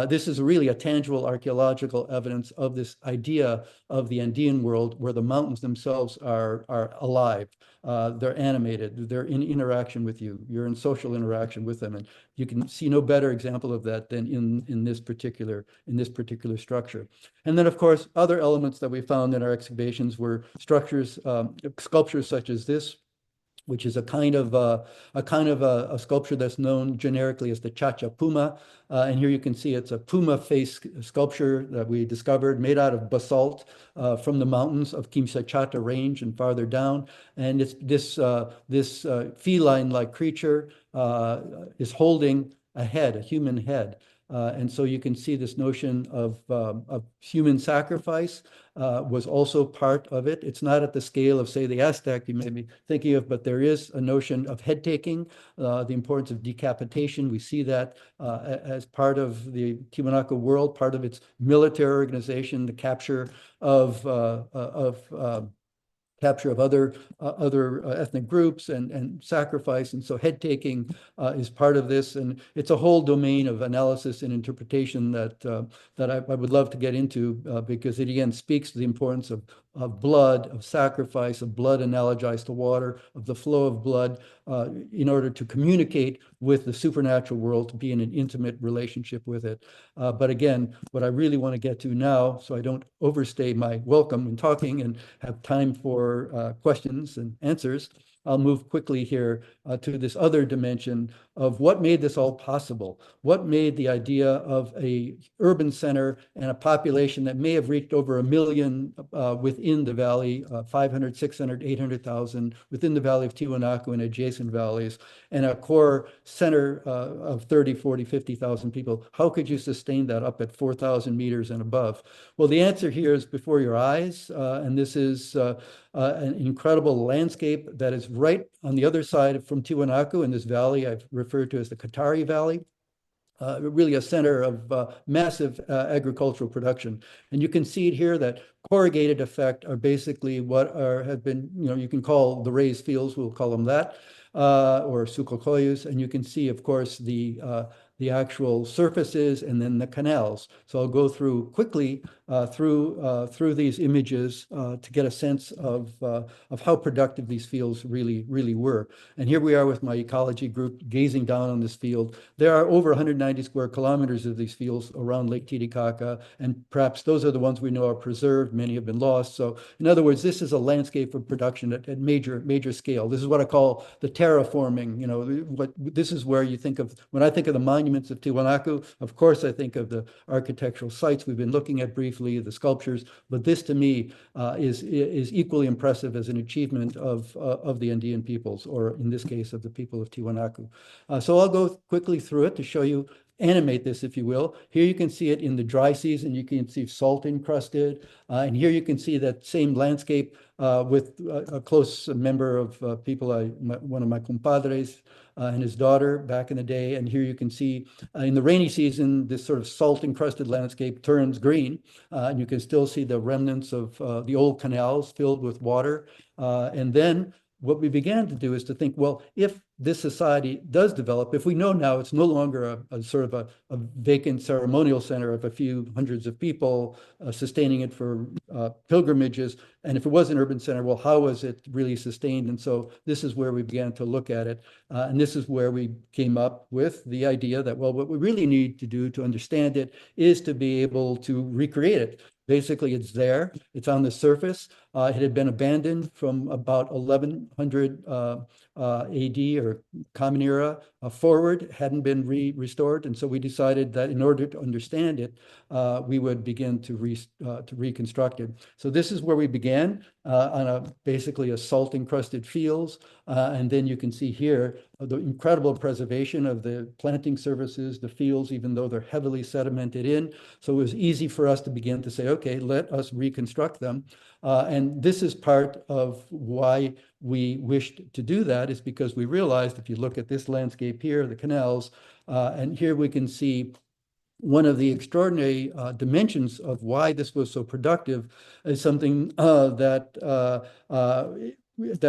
this is really a tangible archaeological evidence of this idea of the Andean world where the mountains themselves are alive. They're animated, they're in interaction with you, you're in social interaction with them. And you can see no better example of that than in this particular structure. And then, of course, other elements that we found in our excavations were structures, sculptures such as this, which is a kind of a sculpture that's known generically as the Chacha Puma. And here you can see it's a puma face sculpture that we discovered made out of basalt from the mountains of Kimsachata range and farther down. And it's this feline-like creature is holding a head, a human head. And so you can see this notion of human sacrifice was also part of it. It's not at the scale of, say, the Aztec you may be thinking of, but there is a notion of head taking, the importance of decapitation. We see that as part of the Tiwanaku world, part of its military organization, the capture of other ethnic groups and sacrifice. And so head taking is part of this. And it's a whole domain of analysis and interpretation that I would love to get into because it again speaks to the importance of blood, of sacrifice, of blood analogized to water, of the flow of blood in order to communicate with the supernatural world, to be in an intimate relationship with it. But again, what I really want to get to now, so I don't overstay my welcome in talking and have time for questions and answers, I'll move quickly here to this other dimension of what made this all possible. What made the idea of a urban center and a population that may have reached over 1 million within the valley, 500, 600, 800,000 within the valley of Tiwanaku and adjacent valleys, and a core center of 30, 40, 50,000 people. How could you sustain that up at 4,000 meters and above? Well, the answer here is before your eyes, and this is an incredible landscape that is right on the other side from Tiwanaku in this valley I've referred to as the Katari Valley. really a center of massive agricultural production. And you can see it here that corrugated effect are basically what are have been, you can call the raised fields, we'll call them that, or sukokoyus. And you can see, of course, the actual surfaces and then the canals. So I'll go through quickly through these images to get a sense of how productive these fields really were. And here we are with my ecology group gazing down on this field. There are over 190 square kilometers of these fields around Lake Titicaca, and perhaps those are the ones we know are preserved. Many have been lost. So in other words, this is a landscape of production at major scale. This is what I call the terraforming. This is where you think of, when I think of the monuments of Tiwanaku, of course, I think of the architectural sites we've been looking at briefly, the sculptures, but this to me is equally impressive as an achievement of the Andean peoples, or in this case, of the people of Tiwanaku. So I'll go quickly through it to show you, animate this, if you will. Here you can see it in the dry season. You can see salt encrusted. And here you can see that same landscape with a close member of people, one of my compadres and his daughter back in the day. And here you can see in the rainy season, this sort of salt encrusted landscape turns green. And you can still see the remnants of the old canals filled with water. And then what we began to do is to think, well, if this society does develop, if we know now it's no longer a sort of a vacant ceremonial center of a few hundreds of people sustaining it for pilgrimages, and if it was an urban center, well, how was it really sustained? And so this is where we began to look at it. And this is where we came up with the idea that, well, what we really need to do to understand it is to be able to recreate it. Basically, it's there, it's on the surface. It had been abandoned from about 1100 AD or Common Era forward, hadn't been restored. And so we decided that in order to understand it, we would begin to reconstruct it. So this is where we began on basically a salt encrusted fields. And then you can see here the incredible preservation of the planting surfaces, the fields, even though they're heavily sedimented in. So it was easy for us to begin to say, okay, let us reconstruct them. And this is part of why we wished to do that, is because we realized, if you look at this landscape here, the canals, and here we can see one of the extraordinary dimensions of why this was so productive is something that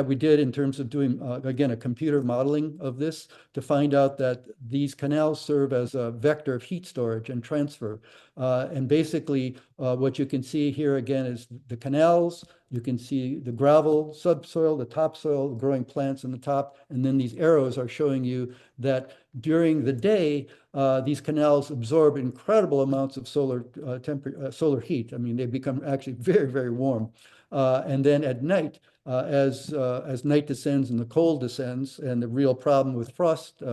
we did in terms of doing, again, a computer modeling of this to find out that these canals serve as a vector of heat storage and transfer. And basically, what you can see here again is the canals. You can see the gravel, subsoil, the topsoil, the growing plants in the top, and then these arrows are showing you that during the day, these canals absorb incredible amounts of solar heat. I mean, they become actually very warm. And then at night, as night descends and the cold descends, and the real problem with frost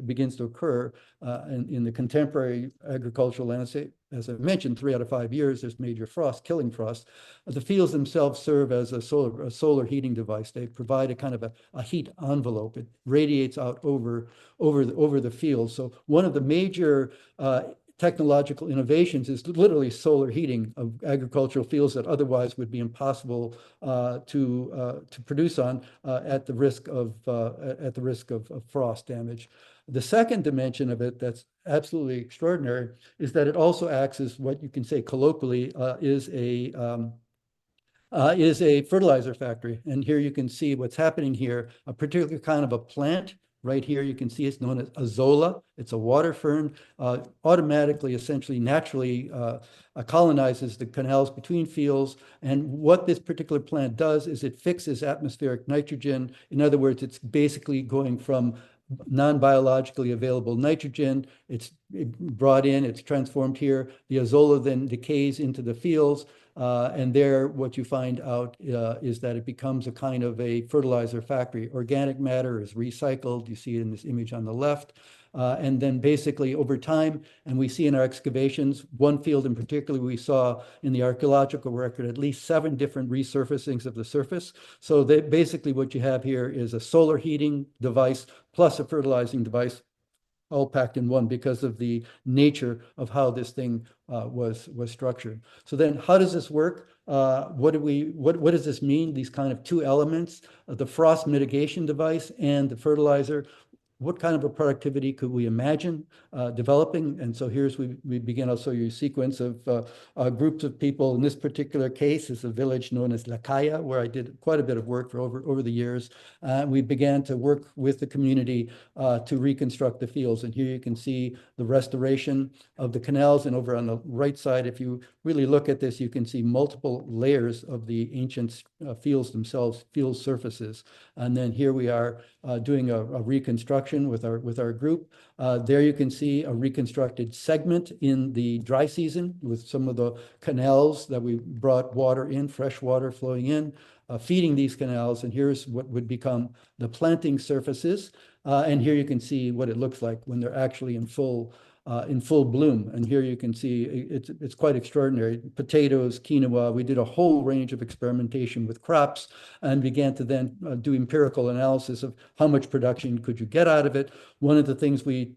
begins to occur in the contemporary agricultural landscape. As I mentioned, 3 out of 5 years, there's major frost, killing frost. The fields themselves serve as a solar heating device. They provide a kind of a heat envelope. It radiates out over the field. So one of the major technological innovations is literally solar heating of agricultural fields that otherwise would be impossible to produce on at the risk of frost damage. The second dimension of it that's absolutely extraordinary is that it also acts as what you can say colloquially is a fertilizer factory. And here you can see what's happening here, a particular kind of a plant. Right here, you can see it's known as azolla. It's a water fern, automatically, essentially, naturally colonizes the canals between fields. And what this particular plant does is it fixes atmospheric nitrogen. In other words, it's basically going from non-biologically available nitrogen. It's brought in, it's transformed here. The azolla then decays into the fields. And there, what you find out is that it becomes a kind of a fertilizer factory. Organic matter is recycled. You see it in this image on the left. And then basically over time, and we see in our excavations, one field in particular, we saw in the archaeological record at least 7 different resurfacings of the surface. So basically what you have here is a solar heating device plus a fertilizing device, all packed in one, because of the nature of how this thing was structured. So then how does this work? What does this mean? These kind of 2 elements, the frost mitigation device and the fertilizer. what kind of a productivity could we imagine developing? And so we begin, I'll show you a sequence of groups of people. In this particular case, is a village known as La Caya, where I did quite a bit of work for over the years. We began to work with the community to reconstruct the fields. And here you can see the restoration of the canals. And over on the right side, if you really look at this, you can see multiple layers of the ancient fields themselves, field surfaces. And then here we are doing a reconstruction with our group. There you can see a reconstructed segment in the dry season with some of the canals that we brought water in, fresh water flowing in, feeding these canals. And here's what would become the planting surfaces. And here you can see what it looks like when they're actually in full bloom. And here you can see it's quite extraordinary. Potatoes, quinoa, we did a whole range of experimentation with crops and began to then do empirical analysis of how much production could you get out of it. One of the things we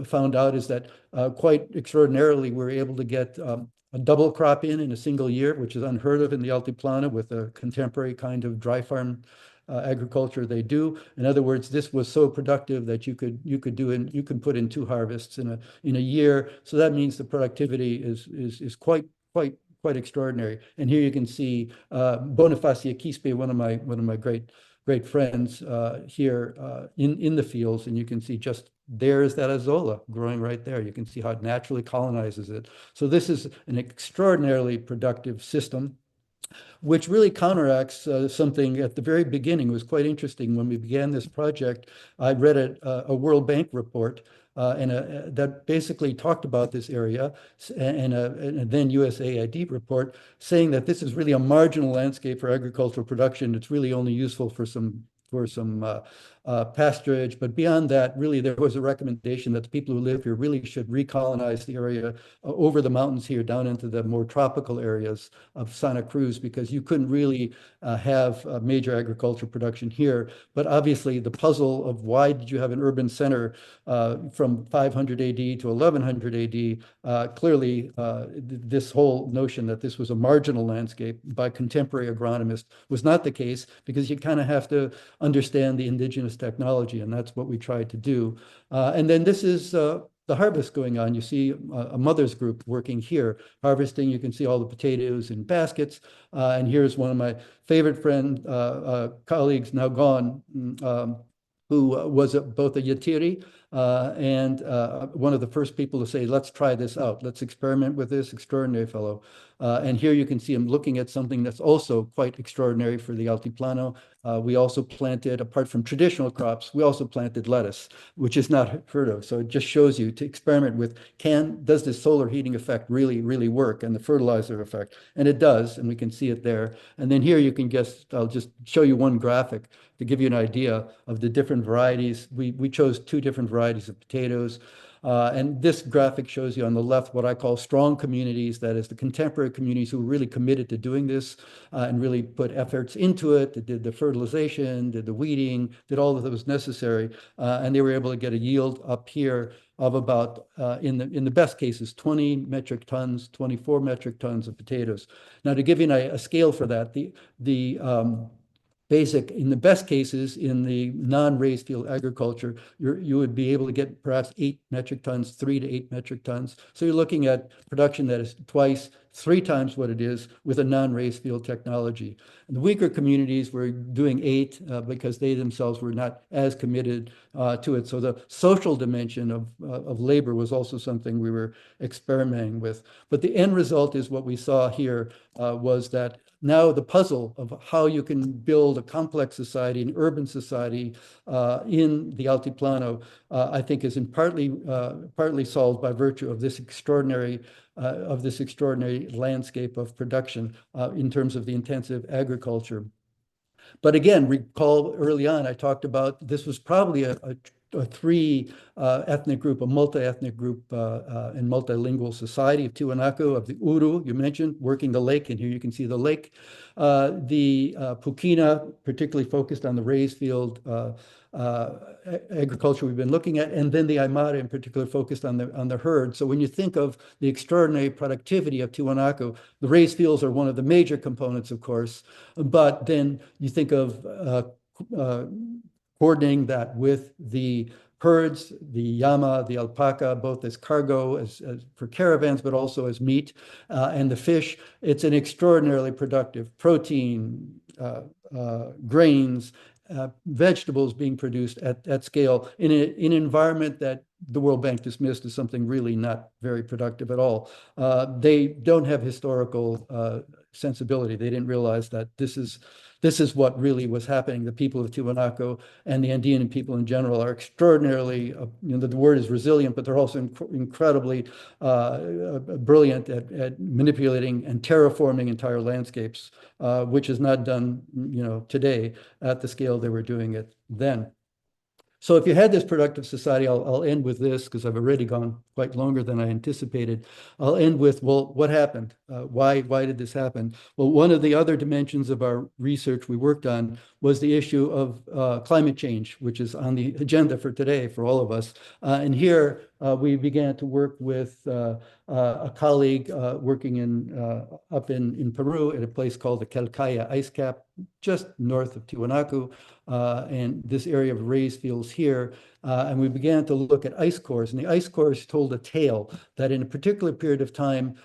found out is that quite extraordinarily, we're able to get a double crop in a single year, which is unheard of in the Altiplano with a contemporary kind of dry farm agriculture they do. In other words, this was so productive that you could put in two harvests in a year. So that means the productivity is quite extraordinary. And here you can see Bonifacio Quispe, one of my great friends here in the fields, and you can see just there's that azolla growing right there. You can see how it naturally colonizes it. So this is an extraordinarily productive system, which really counteracts something at the very beginning. It was quite interesting. When we began this project, I read a World Bank report that basically talked about this area and a then USAID report saying that this is really a marginal landscape for agricultural production. It's really only useful for some pasturage. But beyond that, really, there was a recommendation that the people who live here really should recolonize the area over the mountains here down into the more tropical areas of Santa Cruz, because you couldn't really have major agricultural production here. But obviously, the puzzle of why did you have an urban center from 500 AD to 1100 AD, clearly this whole notion that this was a marginal landscape by contemporary agronomists was not the case, because you kind of have to understand the indigenous technology, and that's what we tried to do. And then this is the harvest going on. You see a mother's group working here, harvesting. You can see all the potatoes in baskets. And here's one of my favorite colleagues, now gone, who was both a Yatiri and one of the first people to say, let's try this out. Let's experiment with this. Extraordinary fellow. And here you can see him looking at something that's also quite extraordinary for the Altiplano. We also planted, apart from traditional crops, we also planted lettuce, which is not heard of. So it just shows you to experiment with, does this solar heating effect really work, and the fertilizer effect? And it does, and we can see it there. And then here you can guess, I'll just show you one graphic to give you an idea of the different varieties. We chose two different varieties of potatoes. And this graphic shows you on the left what I call strong communities, that is the contemporary communities who were really committed to doing this and really put efforts into it. They did the fertilization, did the weeding, did all that was necessary. And they were able to get a yield up here of about, in the best cases, 20 metric tons, 24 metric tons of potatoes. Now, to give you a scale for that, in the best cases, in the non-raised field agriculture, you would be able to get perhaps 8 metric tons, 3 to 8 metric tons. So you're looking at production that is twice, 3 times what it is with a non-raised field technology. And the weaker communities were doing 8 because they themselves were not as committed to it. So the social dimension of labor was also something we were experimenting with. But the end result is what we saw here was that now the puzzle of how you can build a complex society, an urban society in the Altiplano, I think is partly solved by virtue of this extraordinary landscape of production in terms of the intensive agriculture. But again, recall early on, I talked about this was probably a three ethnic group, a multi-ethnic group and multilingual society of Tiwanaku, of the Uru, you mentioned, working the lake, and here you can see the lake. The Pukina, particularly focused on the raised field agriculture we've been looking at, and then the Aymara in particular focused on the herd. So when you think of the extraordinary productivity of Tiwanaku, the raised fields are one of the major components, of course, but then you think of coordinating that with the herds, the llama, the alpaca, both as cargo, as for caravans, but also as meat, and the fish. It's an extraordinarily productive protein, grains, vegetables being produced at scale in an environment that the World Bank dismissed as something really not very productive at all. They don't have historical sensibility. They didn't realize that this is what really was happening. The people of Tiwanaku and the Andean people in general are extraordinarily, the word is resilient, but they're also incredibly brilliant at manipulating and terraforming entire landscapes, which is not done, today at the scale they were doing it then. So if you had this productive society, I'll end with this because I've already gone quite longer than I anticipated. I'll end with, well, what happened? Why did this happen? Well, one of the other dimensions of our research we worked on was the issue of climate change, which is on the agenda for today for all of us. And here we began to work with a colleague working up in Peru at a place called the Calcaya ice cap, just north of Tiwanaku, and this area of raised fields here. And we began to look at ice cores, and the ice cores told a tale that in a particular period of time,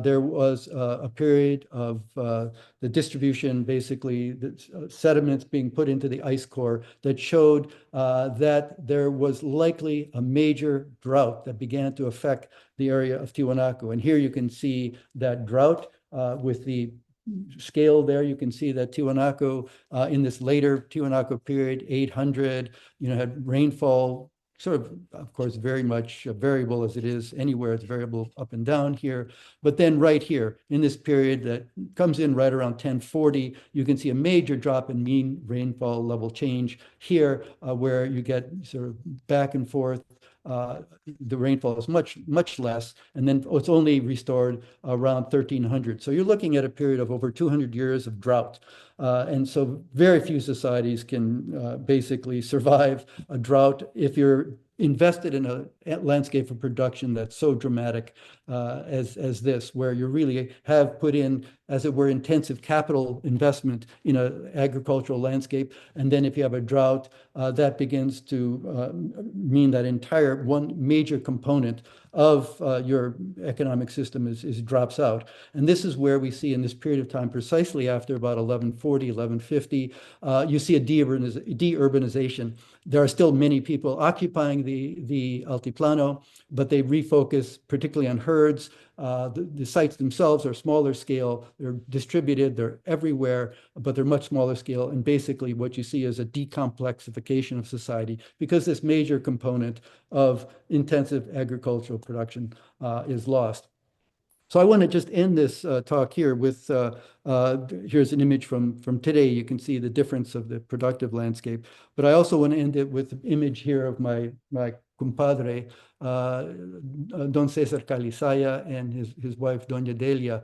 there was a period of the distribution, basically the sediments being put into the ice core that showed that there was likely a major drought that began to affect the area of Tiwanaku. And here you can see that drought with the scale there. You can see that Tiwanaku, in this later Tiwanaku period, 800, had rainfall sort of course, very much variable as it is anywhere. It's variable up and down here. But then right here in this period that comes in right around 1040, you can see a major drop in mean rainfall level change here, where you get sort of back and forth. The rainfall is much, much less, and then it's only restored around 1300. So you're looking at a period of over 200 years of drought. And so very few societies can basically survive a drought if you're invested in a landscape of production that's so dramatic as this, where you really have put in, as it were, intensive capital investment in an agricultural landscape. And then if you have a drought, that begins to mean that entire one major component of your economic system is drops out. And this is where we see in this period of time, precisely after about 1140, 1150, you see a deurbanization. There are still many people occupying the Altiplano, but they refocus particularly on herds. The sites themselves are smaller scale. They're distributed. They're everywhere, but they're much smaller scale. And basically what you see is a decomplexification of society because this major component of intensive agricultural production is lost. So I want to just end this talk here with, here's an image from today. You can see the difference of the productive landscape. But I also want to end it with an image here of my compadre, Don Cesar Calizaya, and his wife, Doña Delia,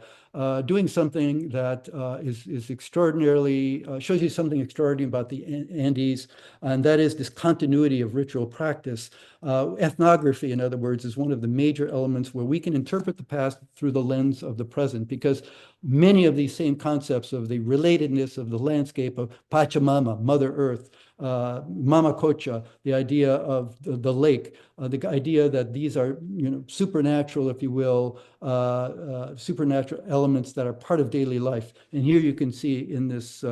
doing something that is extraordinarily, shows you something extraordinary about the Andes, and that is this continuity of ritual practice. Ethnography, in other words, is one of the major elements where we can interpret the past through the lens of the present, because many of these same concepts of the relatedness of the landscape of Pachamama, Mother Earth, Mama Cocha, the idea of the lake, the idea that these are, supernatural, if you will, supernatural elements that are part of daily life. And here you can see in this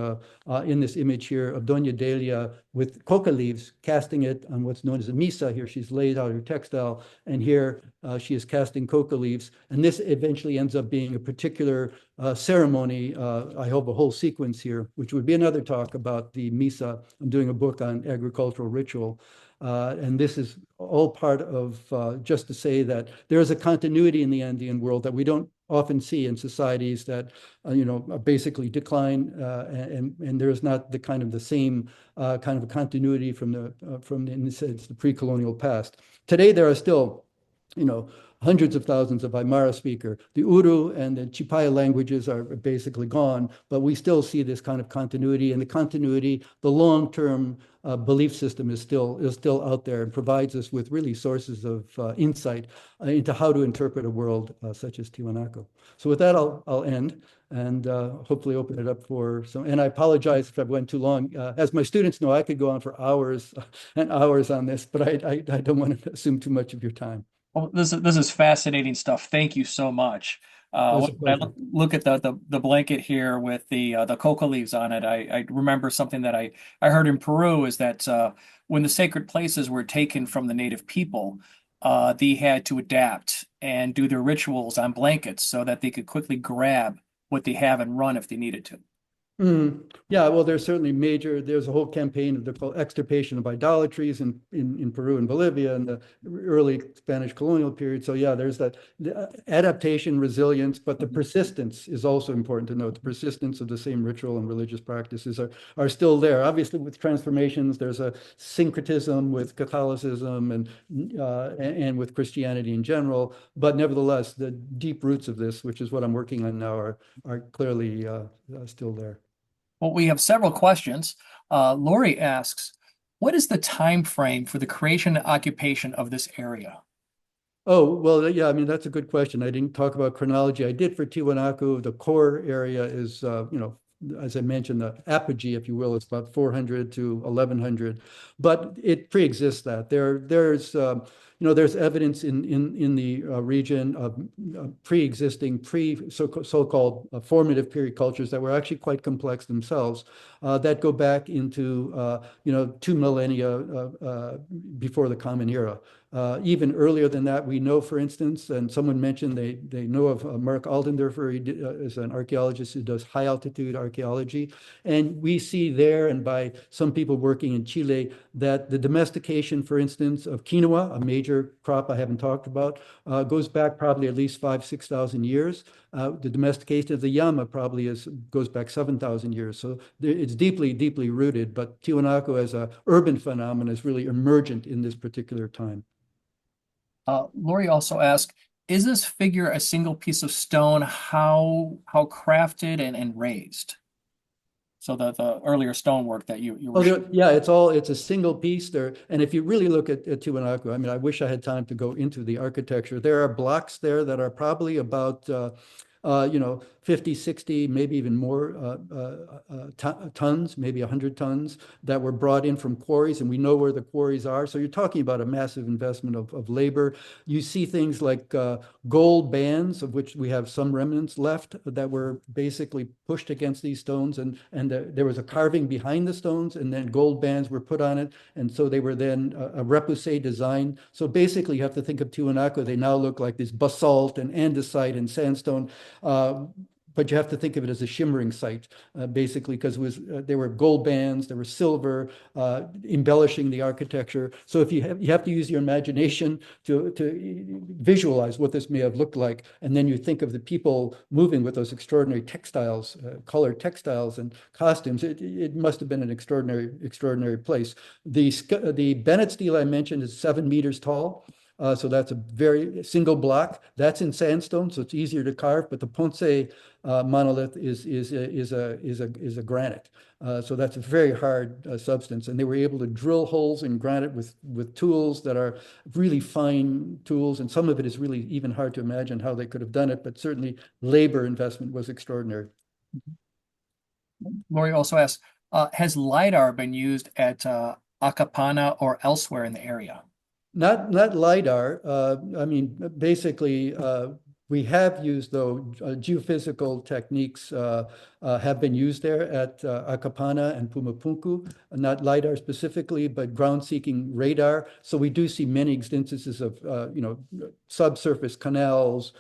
image here of Doña Delia with coca leaves, casting it on what's known as a misa. Here she's laid out her textile, and here she is casting coca leaves. And this eventually ends up being a particular ceremony, I hope a whole sequence here, which would be another talk about the misa. I'm doing a book on agricultural ritual. And this is all part of just to say that there is a continuity in the Andean world that we don't often see in societies that basically decline, and there is not the same kind of continuity from in a sense, the pre-colonial past. Today there are still hundreds of thousands of Aymara speaker. The Uru and the Chipaya languages are basically gone, but we still see this kind of continuity, and the continuity, the long-term belief system is still out there and provides us with really sources of insight into how to interpret a world such as Tiwanaku. So with that, I'll end. and hopefully open it up for some. And I apologize if I went too long. As my students know, I could go on for hours and hours on this, but I don't want to assume too much of your time. Well, this is fascinating stuff. Thank you so much. It was When a I pleasure. look at the blanket here with the coca leaves on it, I remember something that I heard in Peru is that when the sacred places were taken from the native people, they had to adapt and do their rituals on blankets so that they could quickly grab what they have and run if they needed to. Mm. Yeah, well, there's certainly there's a whole campaign of the called extirpation of idolatries in Peru and Bolivia in the early Spanish colonial period. So yeah, there's that adaptation, resilience, but the persistence is also important to note. The persistence of the same ritual and religious practices are still there. Obviously, with transformations, there's a syncretism with Catholicism and with Christianity in general. But nevertheless, the deep roots of this, which is what I'm working on now, are clearly still there. Well, we have several questions. Lori asks, what is the time frame for the creation and occupation of this area? Oh, well, yeah, I mean, that's a good question. I didn't talk about chronology. I did for Tiwanaku. The core area is, as I mentioned, the apogee, if you will, is about 400 to 1100, but it pre-exists that. There's evidence in the region of pre-existing, so-called formative period cultures that were actually quite complex themselves, that go back into, 2 millennia before the Common Era. Even earlier than that, we know, for instance, and someone mentioned they know of Mark Aldendorfer. Is an archaeologist who does high altitude archaeology. And we see there, and by some people working in Chile, that the domestication, for instance, of quinoa, a major crop I haven't talked about, goes back probably at least 6,000 years. The domestication of the llama probably goes back 7,000 years. So it's deeply, deeply rooted. But Tiwanaku as a urban phenomenon is really emergent in this particular time. Lori also asked, is this figure a single piece of stone? How crafted and raised? So the earlier stonework that you were Oh, showing. yeah, it's a single piece there. And if you really look at Tiwanaku, I mean, I wish I had time to go into the architecture. There are blocks there that are probably about, 50, 60, maybe even more tons, maybe 100 tons that were brought in from quarries. And we know where the quarries are. So you're talking about a massive investment of labor. You see things like gold bands, of which we have some remnants left, that were basically pushed against these stones. And there was a carving behind the stones, and then gold bands were put on it. And so they were then a repoussé design. So basically, you have to think of Tiwanaku. They now look like this basalt and andesite and sandstone. Uh, but you have to think of it as a shimmering site, basically, because there were gold bands, there were silver, embellishing the architecture. So if you have to use your imagination to visualize what this may have looked like, and then you think of the people moving with those extraordinary textiles, colored textiles and costumes. It must have been an extraordinary place. The Bennett stele I mentioned is 7 meters tall. So that's a very single block. That's in sandstone, so it's easier to carve. But the Ponce monolith is a granite. So that's a very hard substance. And they were able to drill holes in granite with tools that are really fine tools. And some of it is really even hard to imagine how they could have done it. But certainly labor investment was extraordinary. Lori also asks, has LiDAR been used at Acapana or elsewhere in the area? Not LiDAR. I mean, basically, we have used, though, geophysical techniques have been used there at Acapana and Pumapunku, not LiDAR specifically, but ground-seeking radar. So we do see many instances of, subsurface canals,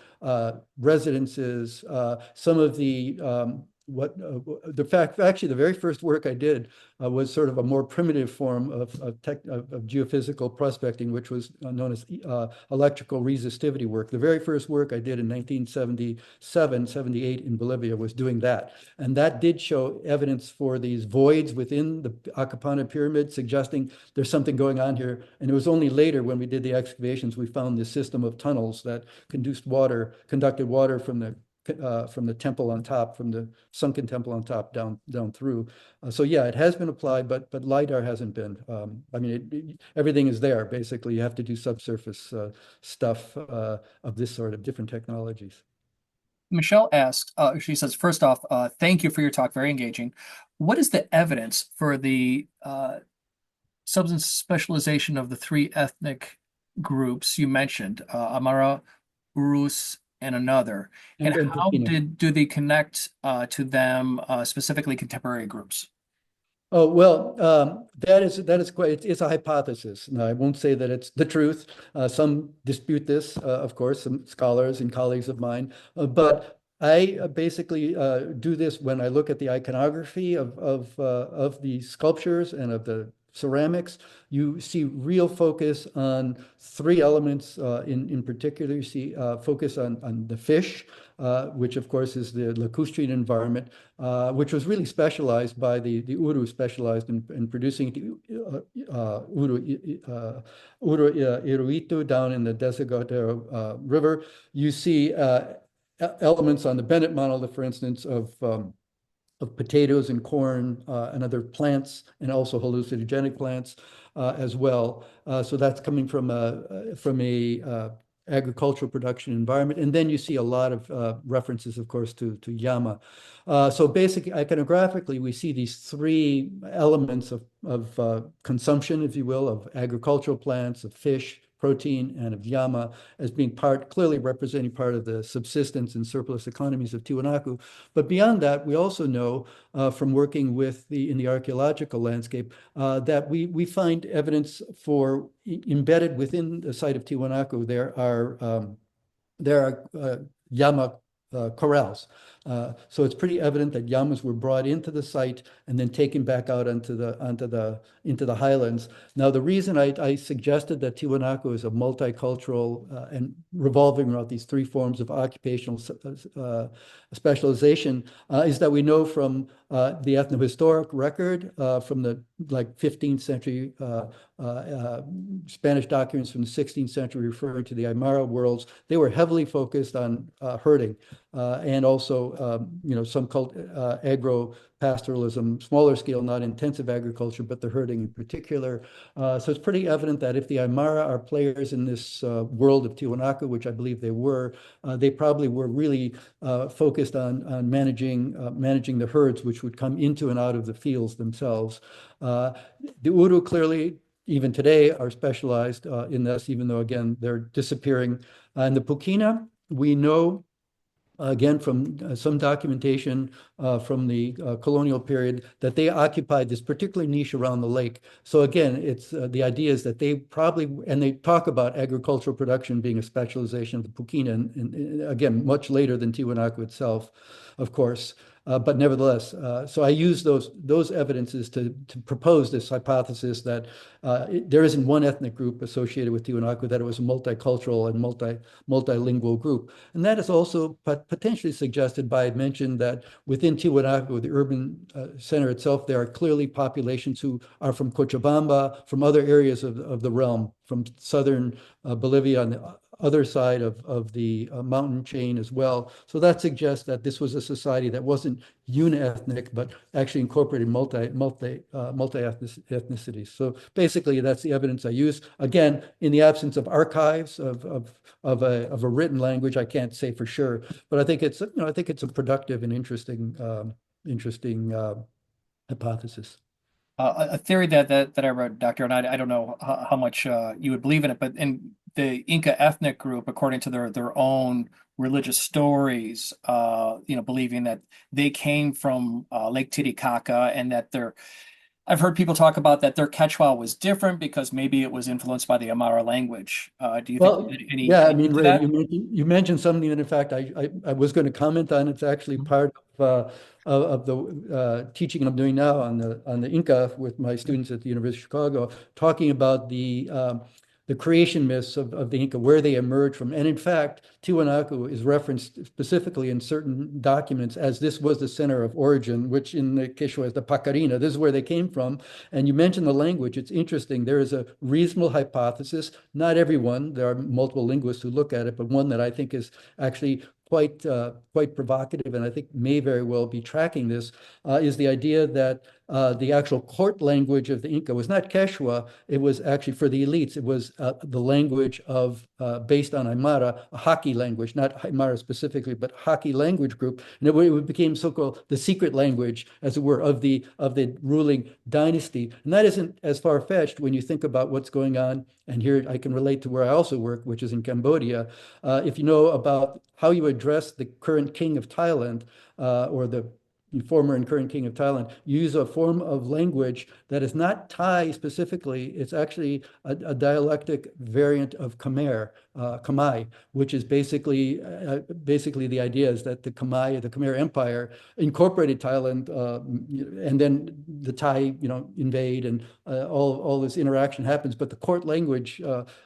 residences, some of the what the fact actually the very first work I did was sort of a more primitive form of geophysical prospecting, which was known as electrical resistivity work. The very first work I did in 1977, 78 in Bolivia was doing that. And that did show evidence for these voids within the Acapana pyramid, suggesting there's something going on here. And it was only later when we did the excavations, we found this system of tunnels that conducted water from the temple on top, from the sunken temple on top down through. So yeah, it has been applied, but LiDAR hasn't been. I mean, everything is there. Basically, you have to do subsurface stuff of this sort of different technologies. Michelle asks, she says, first off, thank you for your talk, very engaging. What is the evidence for the substance specialization of the three ethnic groups you mentioned, Amara, Urus, and another? And And how Pekina. do they connect to them, specifically contemporary groups? Oh, well, that is quite, it's a hypothesis. Now, I won't say that it's the truth. Some dispute this, of course, some scholars and colleagues of mine. But I basically do this when I look at the iconography of the sculptures and of the ceramics. You see real focus on three elements in particular. You see focus on the fish, which of course is the lacustrine environment, which was really specialized by the Uru, specialized in producing Uru Iruitu down in the Desaguadero River. You see elements on the Bennett monolith, for instance, of potatoes and corn and other plants, and also hallucinogenic plants as well. So that's coming from a agricultural production environment. And then you see a lot of references, of course, to Yama. So basically, iconographically, we see these three elements of consumption, if you will, of agricultural plants, of fish, protein, and of Yama as being part, clearly representing part of the subsistence and surplus economies of Tiwanaku. But beyond that, we also know from working with in the archaeological landscape that we find evidence for embedded within the site of Tiwanaku. There are llama corrals. So it's pretty evident that llamas were brought into the site and then taken back out into the highlands. Now, the reason I suggested that Tiwanaku is a multicultural and revolving around these three forms of occupational specialization is that we know from the ethnohistoric record from the 15th century Spanish documents from the 16th century referring to the Aymara worlds. They were heavily focused on herding and also, some agro-pastoralism, smaller scale, not intensive agriculture, but the herding in particular. So it's pretty evident that if the Aymara are players in this world of Tiwanaku, which I believe they probably were really focused on managing the herds, which would come into and out of the fields themselves. The Uru clearly, even today, are specialized in this, even though, again, they're disappearing. And the Pukina, we know again from some documentation from the colonial period that they occupied this particular niche around the lake. So again, it's the idea is that they probably, and they talk about agricultural production being a specialization of the Pukina, and again, much later than Tiwanaku itself, of course. But nevertheless, so I use those evidences to propose this hypothesis that there isn't one ethnic group associated with Tiwanaku, that it was a multicultural and multilingual group. And that is also potentially suggested by, I mentioned that within Tiwanaku, the urban center itself, there are clearly populations who are from Cochabamba, from other areas of the realm, from southern Bolivia on the other side of the mountain chain as well. So that suggests that this was a society that wasn't uni-ethnic, but actually incorporated multi-ethnicities. So basically, that's the evidence I use. Again, in the absence of archives of a written language, I can't say for sure, but I think it's a productive and interesting hypothesis. A theory that I read, Doctor, and I don't know how much you would believe in it, but in the Inca ethnic group, according to their own religious stories, believing that they came from Lake Titicaca and that I've heard people talk about that their Quechua was different because maybe it was influenced by the Aymara language. Do you think Well, yeah, I anything mean, to Ray, that? you mentioned something that, in fact, I was going to comment on. It's actually part of the teaching I'm doing now on the Inca with my students at the University of Chicago, talking about the creation myths of the Inca, where they emerged from. And in fact, Tiwanaku is referenced specifically in certain documents as this was the center of origin, which in the Quechua is the Pacarina. This is where they came from. And you mentioned the language. It's interesting. There is a reasonable hypothesis. Not everyone, there are multiple linguists who look at it, but one that I think is actually quite provocative, and I think may very well be tracking this, is the idea that the actual court language of the Inca was not Quechua. It was actually for the elites. It was the language of based on Aymara, a Haki language, not Aymara specifically, but Haki language group, and it became so-called the secret language, as it were, of the ruling dynasty. And that isn't as far-fetched when you think about what's going on. And here I can relate to where I also work, which is in Cambodia. If you know about how you address the current king of Thailand, or the former and current king of Thailand, use a form of language that is not Thai specifically. It's actually a dialectic variant of Khmer, which is basically the idea is that the Khmer Empire incorporated Thailand, and then the Thai, invade, and all this interaction happens. But the court language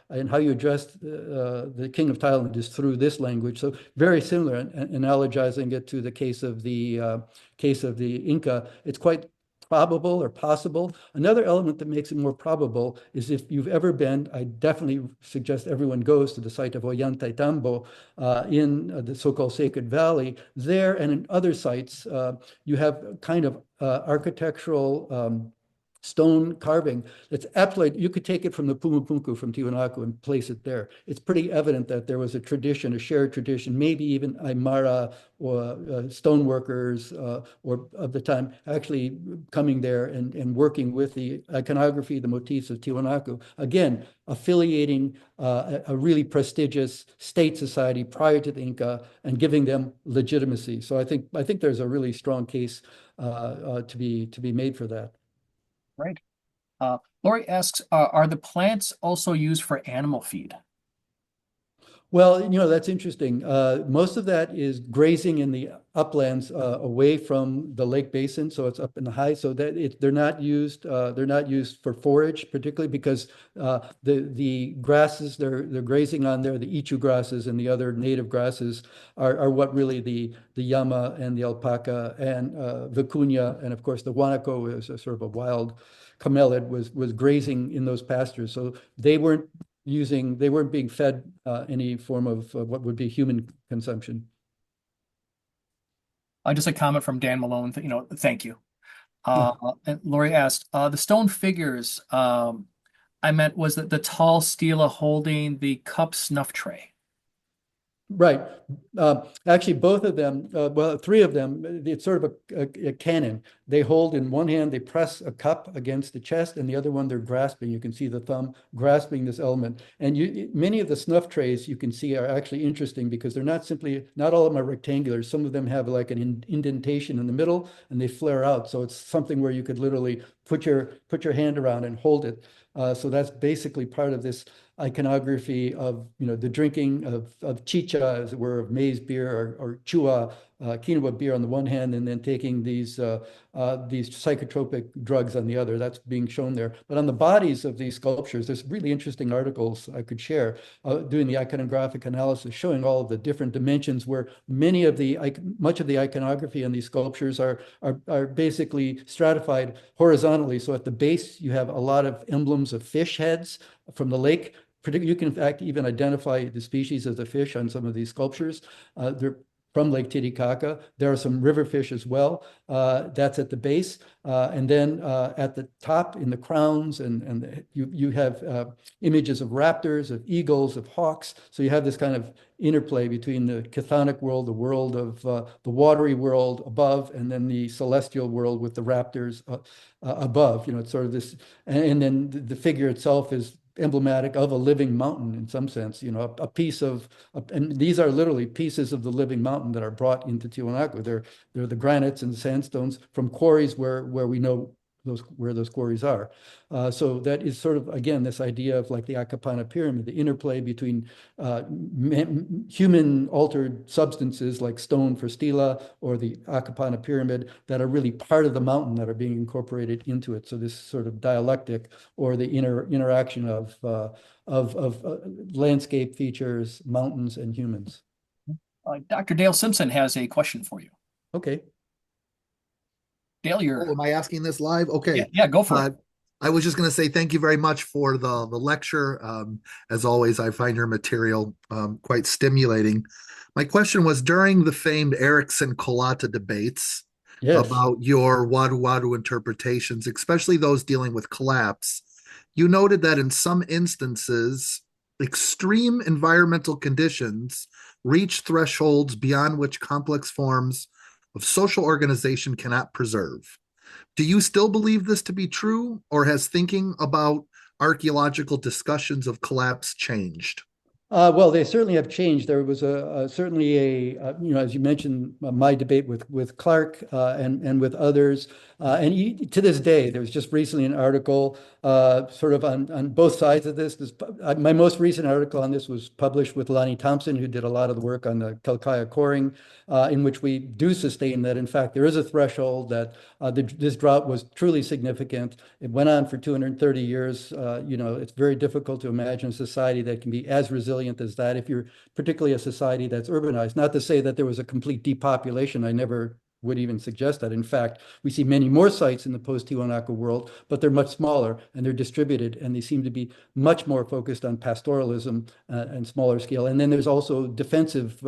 and how you address the king of Thailand is through this language. So very similar, and analogizing it to the case of the Inca, it's quite probable or possible. Another element that makes it more probable is if you've ever been, I definitely suggest everyone goes to the site of Ollantaytambo in the so-called Sacred Valley. There and in other sites, you have kind of architectural stone carving that's absolutely, you could take it from the Pumapunku from Tiwanaku and place it there. It's pretty evident that there was a tradition, a shared tradition, maybe even Aymara or stoneworkers or of the time actually coming there and working with the iconography, the motifs of Tiwanaku. Again, affiliating a really prestigious state society prior to the Inca and giving them legitimacy. So I think there's a really strong case to be made for that. Right. Lori asks, are the plants also used for animal feed? Well, that's interesting. Most of that is grazing in the uplands away from the lake basin, so it's up in the high. So that they're not used. They're not used for forage, particularly because the grasses they're grazing on there, the ichu grasses and the other native grasses are what really the llama and the alpaca and vicuña, and of course the guanaco is a sort of a wild camelid was grazing in those pastures. So they weren't being fed any form of what would be human consumption. Just a comment from Dan Malone. Thank you. Yeah. And Lori asked, the stone figures I meant was that the tall stela holding the cup snuff tray. Right. Actually, both of them, well, three of them, it's sort of a cannon. They hold in one hand, they press a cup against the chest, and the other one they're grasping. You can see the thumb grasping this element. And many of the snuff trays you can see are actually interesting because they're not all of them are rectangular. Some of them have like an indentation in the middle and they flare out. So it's something where you could literally put your hand around and hold it. So that's basically part of this iconography of the drinking of chicha, as it were, of maize beer or chua, quinoa beer on the one hand, and then taking these psychotropic drugs on the other. That's being shown there. But on the bodies of these sculptures, there's really interesting articles I could share doing the iconographic analysis, showing all of the different dimensions where much of the iconography in these sculptures are basically stratified horizontally. So at the base, you have a lot of emblems of fish heads from the lake. You can in fact even identify the species of the fish on some of these sculptures. They're from Lake Titicaca. There are some river fish as well. That's at the base. And then at the top in the crowns, and you have images of raptors, of eagles, of hawks. So you have this kind of interplay between the chthonic world, the world of the watery world above, and then the celestial world with the raptors above. It's sort of this, and then the figure itself is emblematic of a living mountain in some sense, a piece of, and these are literally pieces of the living mountain that are brought into Tiwanaku. They're the granites and sandstones from quarries where we know where those quarries are. So that is sort of, again, this idea of like the Akapana pyramid, the interplay between human altered substances like stone for stela or the Akapana pyramid that are really part of the mountain that are being incorporated into it. So this sort of dialectic or the interaction of landscape features, mountains, and humans. Dr. Dale Simpson has a question for you. Okay. Dale, Oh, am I asking this live? yeah, Okay. yeah, go for it. I was just going to say thank you very much for the lecture. As always, I find your material quite stimulating. My question was during the famed Erickson Kolata debates, Yes. about your Wadu Wadu interpretations, especially those dealing with collapse. You noted that in some instances, extreme environmental conditions reach thresholds beyond which complex forms of social organization cannot preserve. Do you still believe this to be true, or has thinking about archaeological discussions of collapse changed? Well, they certainly have changed. There was certainly as you mentioned, my debate with Clark and with others, to this day, there was just recently an article sort of on both sides of this. My most recent article on this was published with Lonnie Thompson, who did a lot of the work on the Kelkaya coring, in which we do sustain that, in fact, there is a threshold that this drought was truly significant. It went on for 230 years. It's very difficult to imagine a society that can be as resilient as that if you're particularly a society that's urbanized. Not to say that there was a complete depopulation. I never would even suggest that. In fact, we see many more sites in the post-Tiwanaku world, but they're much smaller and they're distributed, and they seem to be much more focused on pastoralism and smaller scale. And then there's also defensive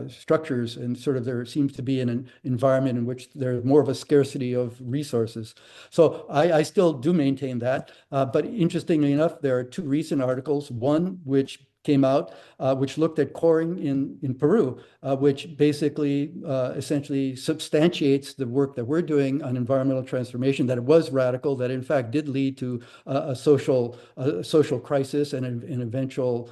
structures, and sort of there seems to be an environment in which there's more of a scarcity of resources. So I still do maintain that. But interestingly enough, there are two recent articles, one which came out, which looked at coring in Peru, which basically essentially substantiates the work that we're doing on environmental transformation, that it was radical, that in fact did lead to a social crisis and an eventual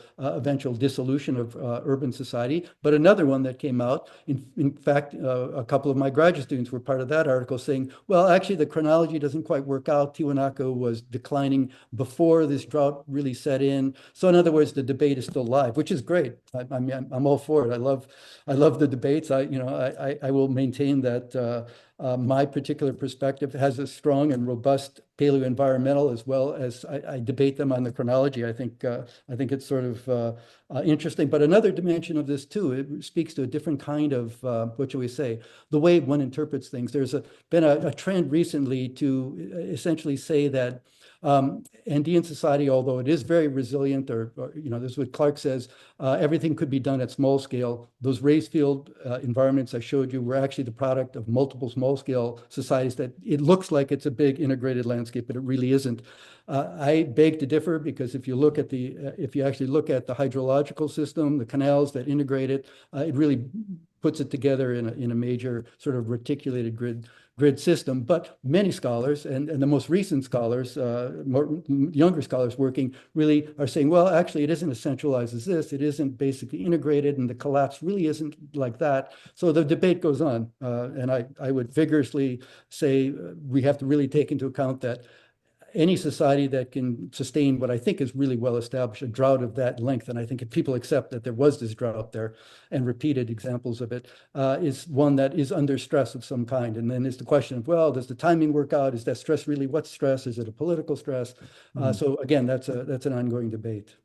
dissolution of urban society. But another one that came out, in fact, a couple of my graduate students were part of that article saying, well, actually, the chronology doesn't quite work out. Tiwanaku was declining before this drought really set in. So in other words, the debate is still live, which is great. I mean, I'm all for it. I love the debates. I will maintain that my particular perspective has a strong and robust paleo-environmental, as well as I debate them on the chronology. I think it's sort of interesting. But another dimension of this too, it speaks to a different kind of what shall we say, the way one interprets things. There's been a trend recently to essentially say that Andean society, although it is very resilient, or this is what Clark says, everything could be done at small scale. Those raised field environments I showed you were actually the product of multiple small scale societies that it looks like it's a big integrated landscape, but it really isn't. I beg to differ, because if you actually look at the hydrological system, the canals that integrate it, it really puts it together in a major sort of reticulated grid system. But many scholars, and the most recent scholars, younger scholars working, really are saying, well, actually, it isn't as centralized as this. It isn't basically integrated, and the collapse really isn't like that. So the debate goes on. And I would vigorously say we have to really take into account that any society that can sustain what I think is really well established, a drought of that length, and I think if people accept that there was this drought there and repeated examples of it, is one that is under stress of some kind. And then there's the question of, well, does the timing work out? Is that stress really what stress? Is it a political stress? So again, that's an ongoing debate.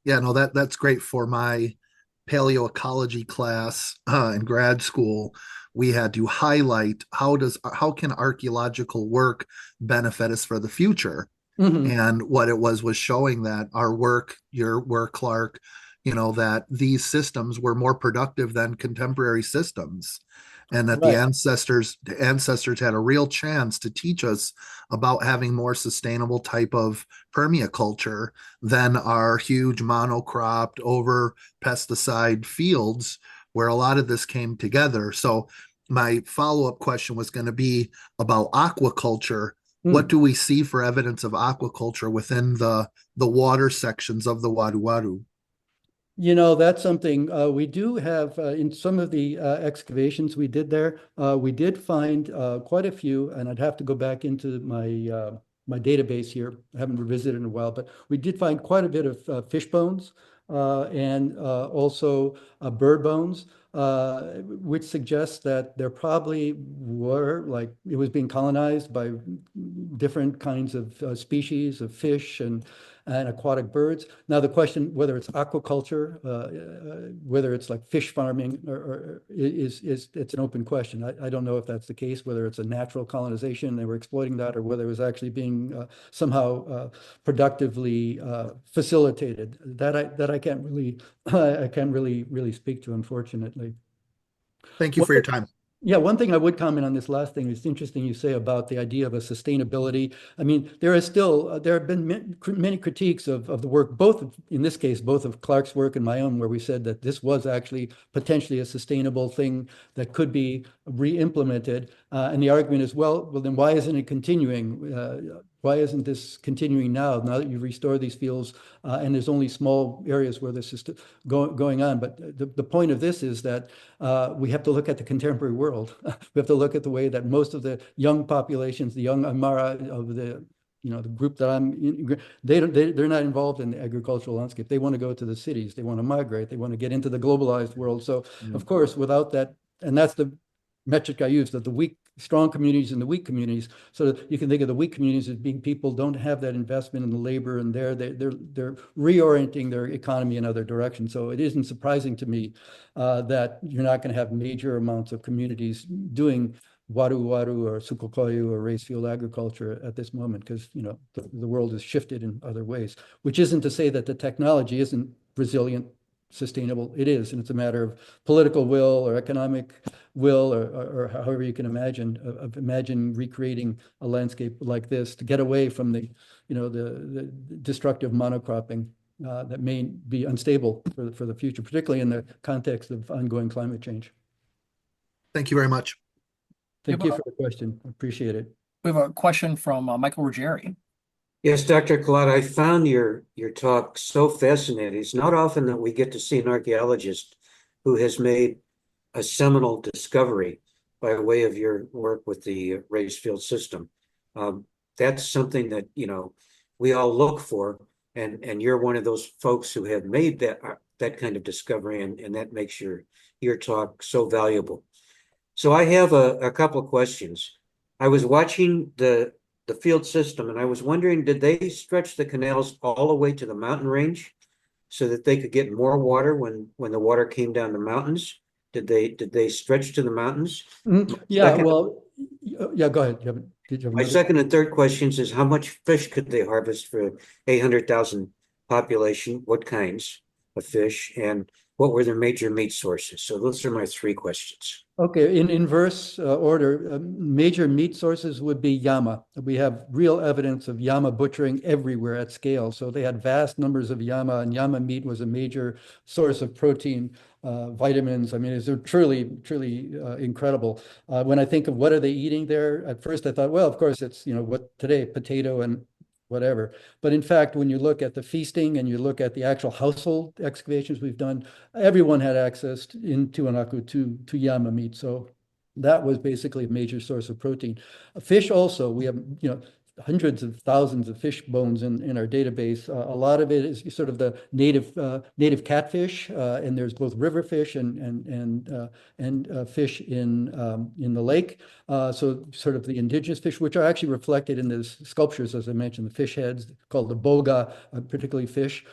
Yeah, no, that's great. For my paleoecology class in grad school, we had to highlight how can archaeological work benefit us for the future. Mhm. And what it was showing that our work, your work, Clark, that these systems were more productive than contemporary systems, and that the Right. ancestors had a real chance to teach us about having more sustainable type of permaculture than our huge monocropped over pesticide fields where a lot of this came together. So my follow-up question was going to be about aquaculture. What Mm. do we see for evidence of aquaculture within the water sections of the Wadu Wadu? That's something we do have in some of the excavations we did there. We did find quite a few, and I'd have to go back into my database here. I haven't revisited in a while, but we did find quite a bit of fish bones and also bird bones, which suggests that there probably were, like, it was being colonized by different kinds of species of fish and aquatic birds. Now, the question whether it's aquaculture, whether it's like fish farming, or is it's an open question. I don't know if that's the case, whether it's a natural colonization, they were exploiting that, or whether it was actually being somehow productively facilitated. That I can't really I can't really speak to, unfortunately. Thank you One for your time. Yeah, one thing I would comment on this last thing. It's interesting you say about the idea of a sustainability. I mean, there is still there have been many critiques of the work, in this case, both of Clark's work and my own, where we said that this was actually potentially a sustainable thing that could be re-implemented. And the argument is, well, then why isn't it continuing? Why isn't this continuing now that you've restored these fields and there's only small areas where this is going on? But the point of this is that we have to look at the contemporary world. We have to look at the way that most of the young populations, the young Aymara of the group that I'm in, they're not involved in the agricultural landscape. They want to go to the cities. They want to migrate. They want to get into the globalized world. So, of course, without that, and that's the metric I use, that the weak, strong communities and the weak communities. So that you can think of the weak communities as being people don't have that investment in the labor, and they're reorienting their economy in other directions. So it isn't surprising to me that you're not going to have major amounts of communities doing waru or sukukoyu or race field agriculture at this moment, because the world has shifted in other ways, which isn't to say that the technology isn't resilient, sustainable. It is, and it's a matter of political will or economic will, or however you can imagine recreating a landscape like this to get away from the destructive monocropping that may be unstable for the future, particularly in the context of ongoing climate change. Thank you very much. Thank you for the question. I appreciate it. We have a question from Michael Ruggieri. Yes, Dr. Kolata, I found your talk so fascinating. It's not often that we get to see an archaeologist who has made a seminal discovery by way of your work with the raised field system. That's something that, we all look for, and you're one of those folks who have made that kind of discovery, and that makes your talk so valuable. So I have a couple of questions. I was watching the field system, and I was wondering, did they stretch the canals all the way to the mountain range so that they could get more water when the water came down the mountains? Did they stretch to the mountains? Yeah, Second- well, yeah, go ahead. Did you have My another? second and third questions is how much fish could they harvest for 800,000 population? What kinds of fish, and what were their major meat sources? So those are my three questions. Okay, in inverse order, major meat sources would be llama. We have real evidence of llama butchering everywhere at scale. So they had vast numbers of llama, and llama meat was a major source of protein, vitamins. I mean, it's truly, truly incredible. When I think of what are they eating there, at first I thought, well, of course, it's, what today, potato and whatever. But in fact, when you look at the feasting and you look at the actual household excavations we've done, everyone had access in Tiwanaku to llama meat. So that was basically a major source of protein. Fish also, we have, hundreds of thousands of fish bones in our database. A lot of it is sort of the native catfish, and there's both river fish and fish in the lake. So sort of the indigenous fish, which are actually reflected in the sculptures, as I mentioned, the fish heads called the boga, particularly fish.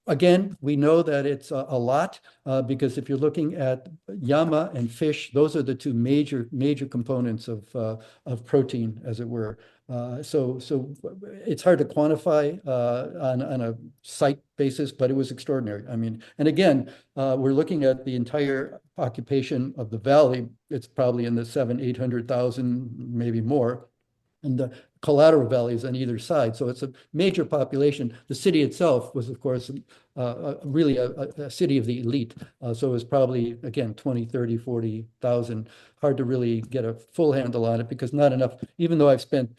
Again, we know that it's a lot because if you're looking at llama and fish, those are the two major components of protein, as it were. So it's hard to quantify on a site basis, but it was extraordinary. I mean, and again, we're looking at the entire occupation of the valley. It's probably in the 800,000, maybe more, and the collateral valleys on either side. So it's a major population. The city itself was, of course, really a city of the elite. So it was probably, again, 20, 30, 40,000. Hard to really get a full handle on it because not enough, even though I've spent,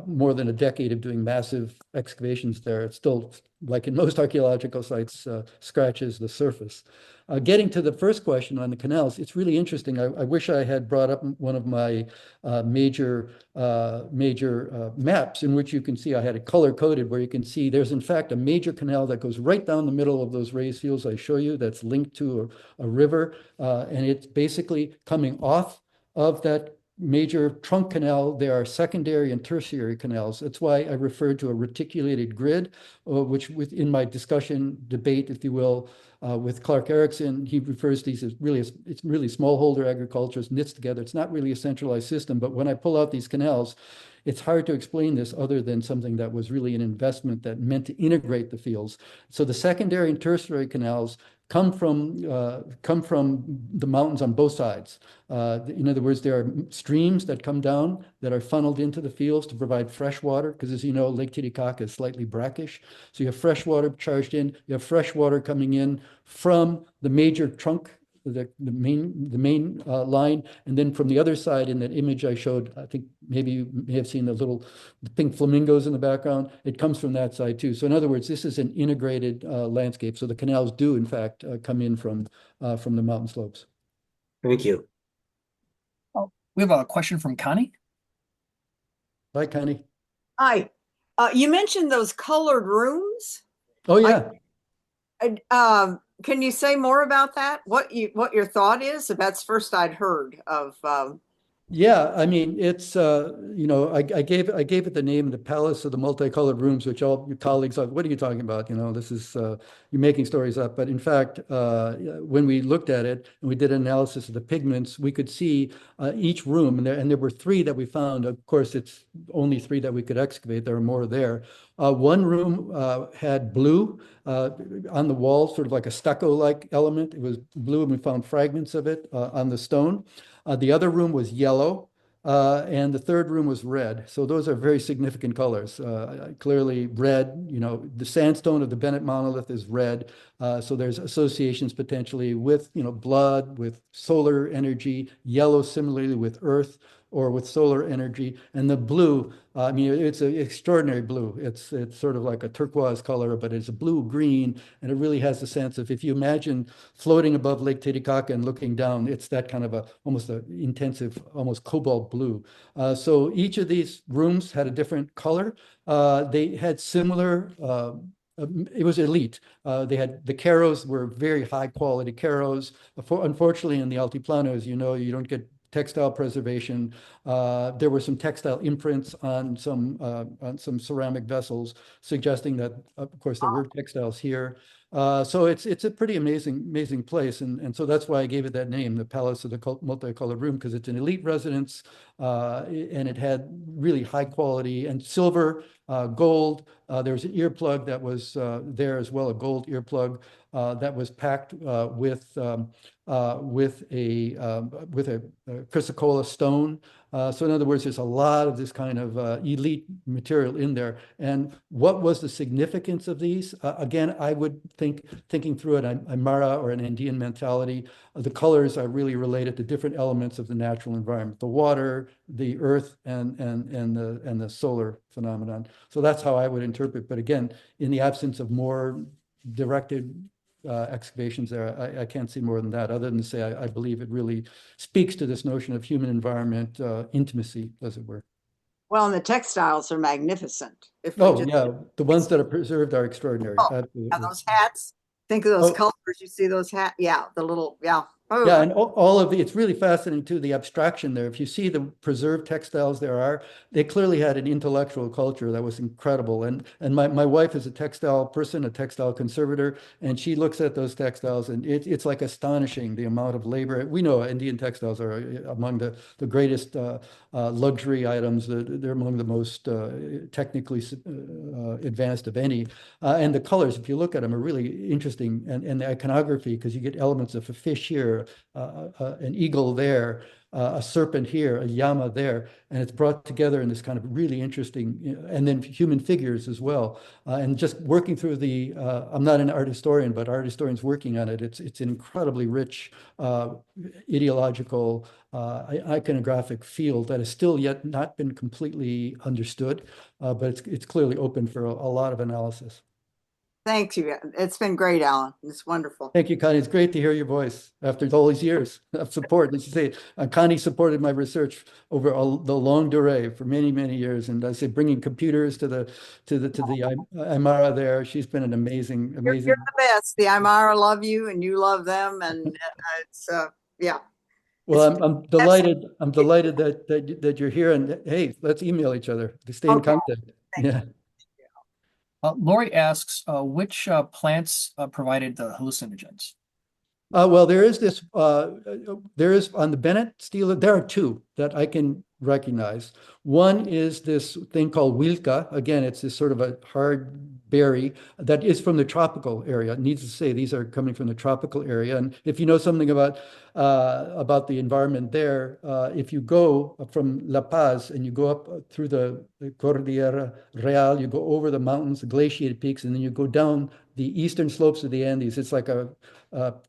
more than a decade of doing massive excavations there, it's still, like in most archaeological sites, scratches the surface. Getting to the first question on the canals, it's really interesting. I wish I had brought up one of my major maps in which you can see I had it color coded where you can see there's in fact a major canal that goes right down the middle of those raised fields I show you that's linked to a river, and it's basically coming off of that major trunk canal. There are secondary and tertiary canals. That's why I referred to a reticulated grid, which within my discussion debate, if you will, with Clark Erickson, he refers to these as it's really smallholder agriculture, it's knits together. It's not really a centralized system, but when I pull out these canals, it's hard to explain this other than something that was really an investment that meant to integrate the fields. So the secondary and tertiary canals come from the mountains on both sides. In other words, there are streams that come down that are funneled into the fields to provide fresh water, because as you know, Lake Titicaca is slightly brackish. So you have fresh water charged in, you have fresh water coming in from the major trunk, the main line, and then from the other side in that image I showed, I think maybe you may have seen the pink flamingos in the background. It comes from that side too. So in other words, this is an integrated landscape. So the canals do in fact come in from the mountain slopes. Thank you. Oh, we have a question from Connie. Hi, Connie. Hi. You mentioned those colored rooms. Oh yeah. Can you say more about that? What your thought is? That's first I'd heard of. Yeah, I mean, it's I gave it the name, the Palace of the Multicolored Rooms, which all your colleagues are, what are you talking about? This is you're making stories up. But in fact, when we looked at it and we did an analysis of the pigments, we could see each room, and there were three that we found. Of course, it's only three that we could excavate. There are more there. One room had blue on the wall, sort of like a stucco-like element. It was blue, and we found fragments of it on the stone. The other room was yellow, and the third room was red. So those are very significant colors. Clearly red, the sandstone of the Bennett monolith is red. So there's associations potentially with, blood, with solar energy, yellow similarly with earth or with solar energy. And the blue, I mean, it's an extraordinary blue. It's sort of like a turquoise color, but it's a blue-green, and it really has the sense of, if you imagine floating above Lake Titicaca and looking down, it's that kind of almost an intensive, almost cobalt blue. So each of these rooms had a different color. They had similar, it was elite. They had, the carros were very high quality carros. Unfortunately, in the Altiplano, as you know, you don't get textile preservation. There were some textile imprints on some ceramic vessels, suggesting that, of course, there were textiles here. So it's a pretty amazing place, and so that's why I gave it that name, the Palace of the Multicolored Room, because it's an elite residence, and it had really high quality and silver, gold. There was an earplug that was there as well, a gold earplug that was packed with a chrysocolla stone. So in other words, there's a lot of this kind of elite material in there. And what was the significance of these? Again, I would thinking through an Aymara or an Andean mentality, the colors are really related to different elements of the natural environment, the water, the earth, and the solar phenomenon. So that's how I would interpret. But again, in the absence of more directed excavations there, I can't see more than that, other than to say I believe it really speaks to this notion of human environment intimacy, as it were. Well, and the textiles are magnificent. Oh yeah, the ones that are preserved are extraordinary. Absolutely. Yeah, those hats. Think of those colors. You see those hats? Yeah, the little, yeah. Oh. Yeah, and all of it's really fascinating too, the abstraction there. If you see the preserved textiles they clearly had an intellectual culture that was incredible. And my wife is a textile person, a textile conservator, and she looks at those textiles, and it's like astonishing the amount of labor. We know Indian textiles are among the greatest luxury items. They're among the most technically advanced of any. And the colors, if you look at them, are really interesting. And the iconography, because you get elements of a fish here, an eagle there, a serpent here, a llama there, and it's brought together in this kind of really interesting, and then human figures as well. And just working through I'm not an art historian, but art historians working on it, it's an incredibly rich ideological iconographic field that has still yet not been completely understood, but it's clearly open for a lot of analysis. Thank you. It's been great, Alan. It's wonderful. Thank you, Connie. It's great to hear your voice after all these years of support. As you say, Connie supported my research over the longue durée for many years, and I say bringing computers to the Aymara there. She's been an amazing. You're the best. The Aymara love you, and you love them, and it's yeah. Well, I'm delighted. I'm delighted that you're here, and hey, let's email each other to stay in contact. Yeah. Lori asks, which plants provided the hallucinogens? Well, there is on the Bennett stele, there are two that I can recognize. One is this thing called Wilca. Again, it's this sort of a hard berry that is from the tropical area. It needs to say these are coming from the tropical area. And if you know something about the environment there, if you go from La Paz and you go up through the Cordillera Real, you go over the mountains, the glaciated peaks, and then you go down the eastern slopes of the Andes. It's like a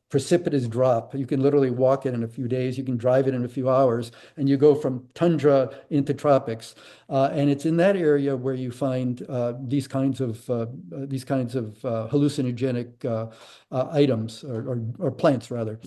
precipitous drop. You can literally walk it in a few days. You can drive it in a few hours, and you go from tundra into tropics. And it's in that area where you find these kinds of hallucinogenic items or plants rather.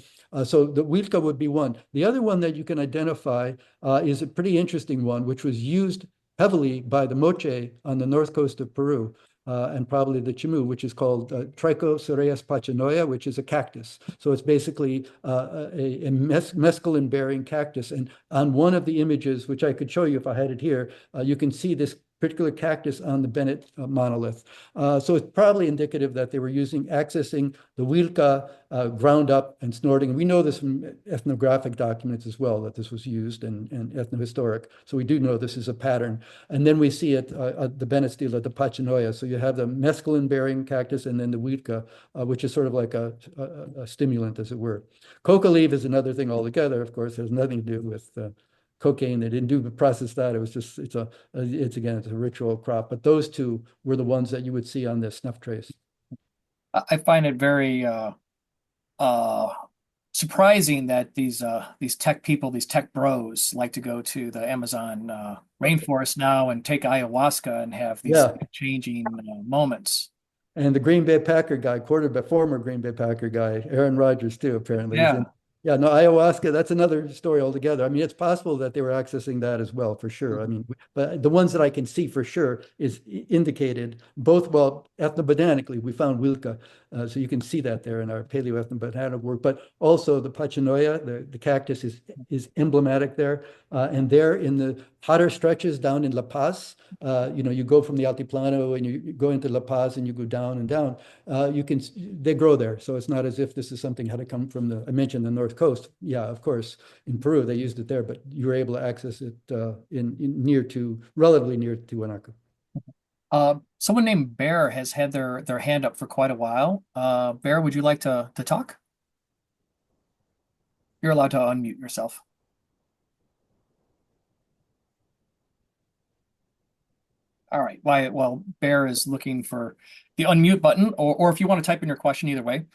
So the Huilca would be one. The other one that you can identify is a pretty interesting one, which was used heavily by the Moche on the north coast of Peru. And probably the Chimu, which is called Trichocereus pachynoia, which is a cactus. So it's basically a mescaline-bearing cactus. And on one of the images, which I could show you if I had it here, you can see this particular cactus on the Bennett monolith. So it's probably indicative that they were accessing the Huilca ground up and snorting. And we know this from ethnographic documents as well, that this was used and ethnohistoric. So we do know this is a pattern. And then we see it at the Bennett stele at the Pachinoya. So you have the mescaline-bearing cactus and then the Huilca, which is sort of like a stimulant, as it were. Coca leaf is another thing altogether, of course. It has nothing to do with cocaine. They didn't process that. It was just, it's a ritual crop. But those two were the ones that you would see on this snuff trace. I find it very surprising that these tech people, these tech bros, like to go to the Amazon rainforest now and take ayahuasca and have these changing moments. And the Green Bay Packer guy, former Green Bay Packer guy, Aaron Rodgers too, apparently. Yeah. Yeah, no, ayahuasca, that's another story altogether. I mean, it's possible that they were accessing that as well, for sure. I mean, but the ones that I can see for sure is indicated both, well, ethnobotanically, we found Huilca. So you can see that there in our paleoethnobotanic work, but also the Pachinoya, the cactus is emblematic there. And there in the hotter stretches down in La Paz, you go from the Altiplano and you go into La Paz and you go down and down, they grow there. So it's not as if this is something had to come from I mentioned the North Coast. Yeah, of course, in Peru, they used it there, but you were able to access it relatively near to Tiwanaku. Someone named Bear has had their hand up for quite a while. Bear, would you like to talk? You're allowed to unmute yourself. All right. Well, Bear is looking for the unmute button, or if you want to type in your question, either way.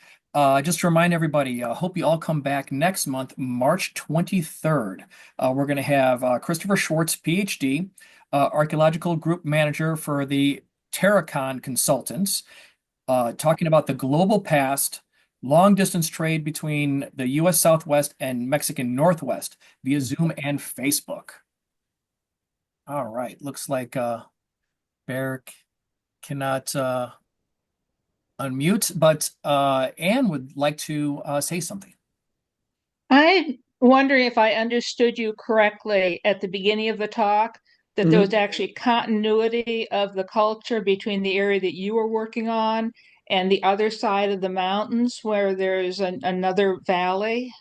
Just to remind everybody, hope you all come back next month, March 23rd. We're going to have Christopher Schwartz, PhD, Archaeological Group Manager for the Terracon Consultants, talking about the global past, long distance trade between the U.S. Southwest and Mexican Northwest via Zoom and Facebook. All right. Looks like Bear cannot unmute, but Anne would like to say something. I'm wondering if I understood you correctly at the beginning of the talk, that there was actually continuity of the culture between the area that you were working on and the other side of the mountains where there's another valley.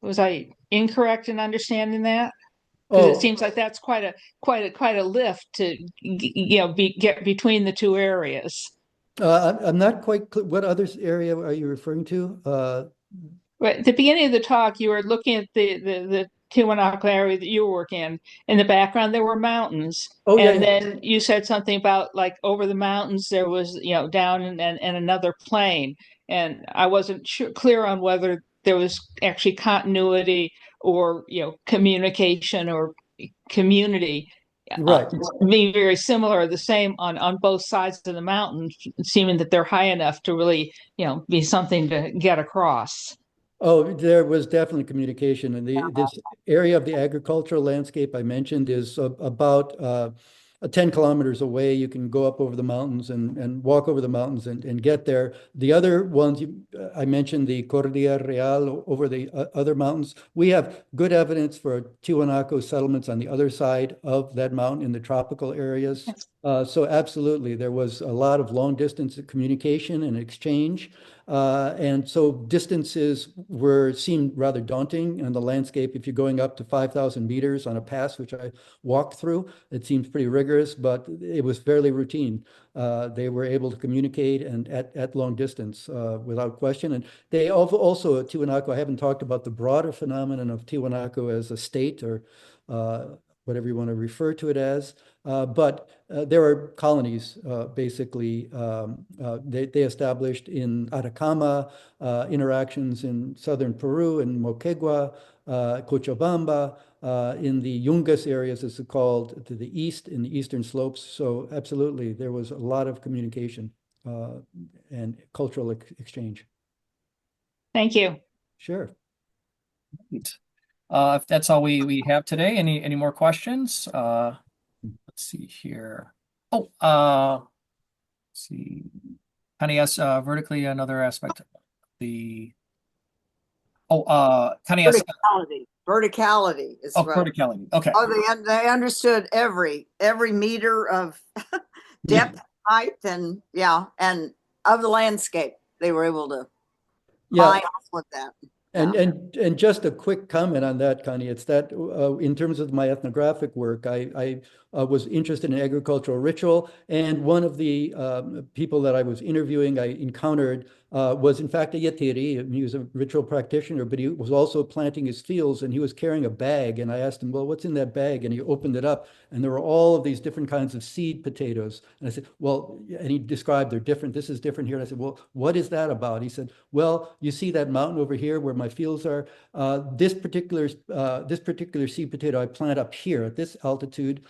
Was I incorrect in understanding that? Because it seems like that's quite a lift to get between the two areas. I'm not quite clear. What other area are you referring to? Right. At the beginning of the talk, you were looking at the Tiwanaku area that you were working in. In the background, there were mountains. Oh, yeah, and yeah. then you said something about like over the mountains, there was, down and another plane. And I wasn't clear on whether there was actually continuity or, communication or community. Right. Being very similar, the same on both sides of the mountain, seeming that they're high enough to really, be something to get across. Oh, there was definitely communication. And this area of the agricultural landscape I mentioned is about 10 kilometers away. You can go up over the mountains and walk over the mountains and get there. The other ones, I mentioned the Cordillera Real over the other mountains. We have good evidence for Tiwanaku settlements on the other side of that mountain in the tropical areas. So absolutely, there was a lot of long distance communication and exchange. And so distances seemed rather daunting in the landscape. If you're going up to 5,000 meters on a pass, which I walked through, it seems pretty rigorous, but it was fairly routine. They were able to communicate and at long distance without question. And they also at Tiwanaku, I haven't talked about the broader phenomenon of Tiwanaku as a state or whatever you want to refer to it as. But there are colonies, basically. They established in Atacama, interactions in southern Peru, in Moquegua, Cochabamba, in the Yungas areas, as it's called, to the east, in the eastern slopes. So absolutely, there was a lot of communication and cultural exchange. Thank you. Sure. If that's all we have today, any more questions? Let's see here. Oh, let's see. Connie asks vertically another aspect of the. Oh, Connie asks. Verticality is Oh, what. verticality. Okay. Oh, they understood every meter of depth, height, and and of the landscape. They were able to Yeah. buy off with that. And just a quick comment on that, Connie. It's that in terms of my ethnographic work, I was interested in agricultural ritual, and one of the people that I was interviewing, I encountered was in fact a yetiri. He was a ritual practitioner, but he was also planting his fields, and he was carrying a bag. And I asked him, "Well, what's in that bag?" And he opened it up, and there were all of these different kinds of seed potatoes. And I said, "Well," and he described they're different. This is different here. And I said, "Well, what is that about?" He said, "Well, you see that mountain over here where my fields are. This particular seed potato I plant up here at this altitude.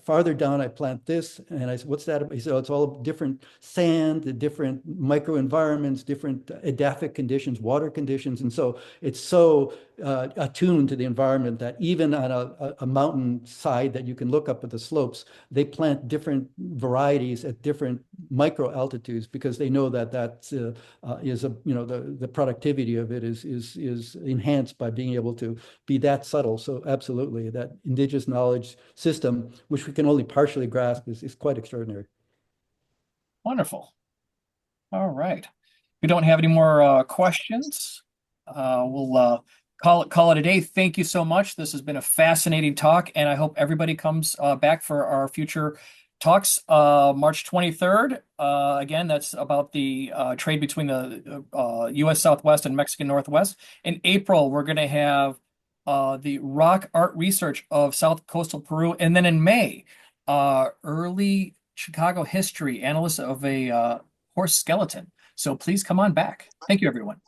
Farther down I plant this." And I said, "What's that?" He said, "Oh, it's all different sand, the different microenvironments, different edaphic conditions, water conditions." And so it's so attuned to the environment that even on a mountain side that you can look up at the slopes, they plant different varieties at different micro altitudes because they know that is the productivity of it is enhanced by being able to be that subtle. So absolutely, that indigenous knowledge system, which we can only partially grasp, is quite extraordinary. Wonderful. All right. We don't have any more questions. We'll call it a day. Thank you so much. This has been a fascinating talk, and I hope everybody comes back for our future talks. March 23rd. Again, that's about the trade between the U.S. Southwest and Mexican Northwest. In April, we're going to have the rock art research of South Coastal Peru, and then in May, early Chicago history, analysis of a horse skeleton. So please come on back. Thank you, everyone.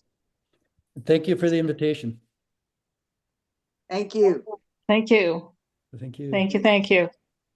Thank you for the invitation. Thank you. Thank you. Thank you. Thank you. Thank you.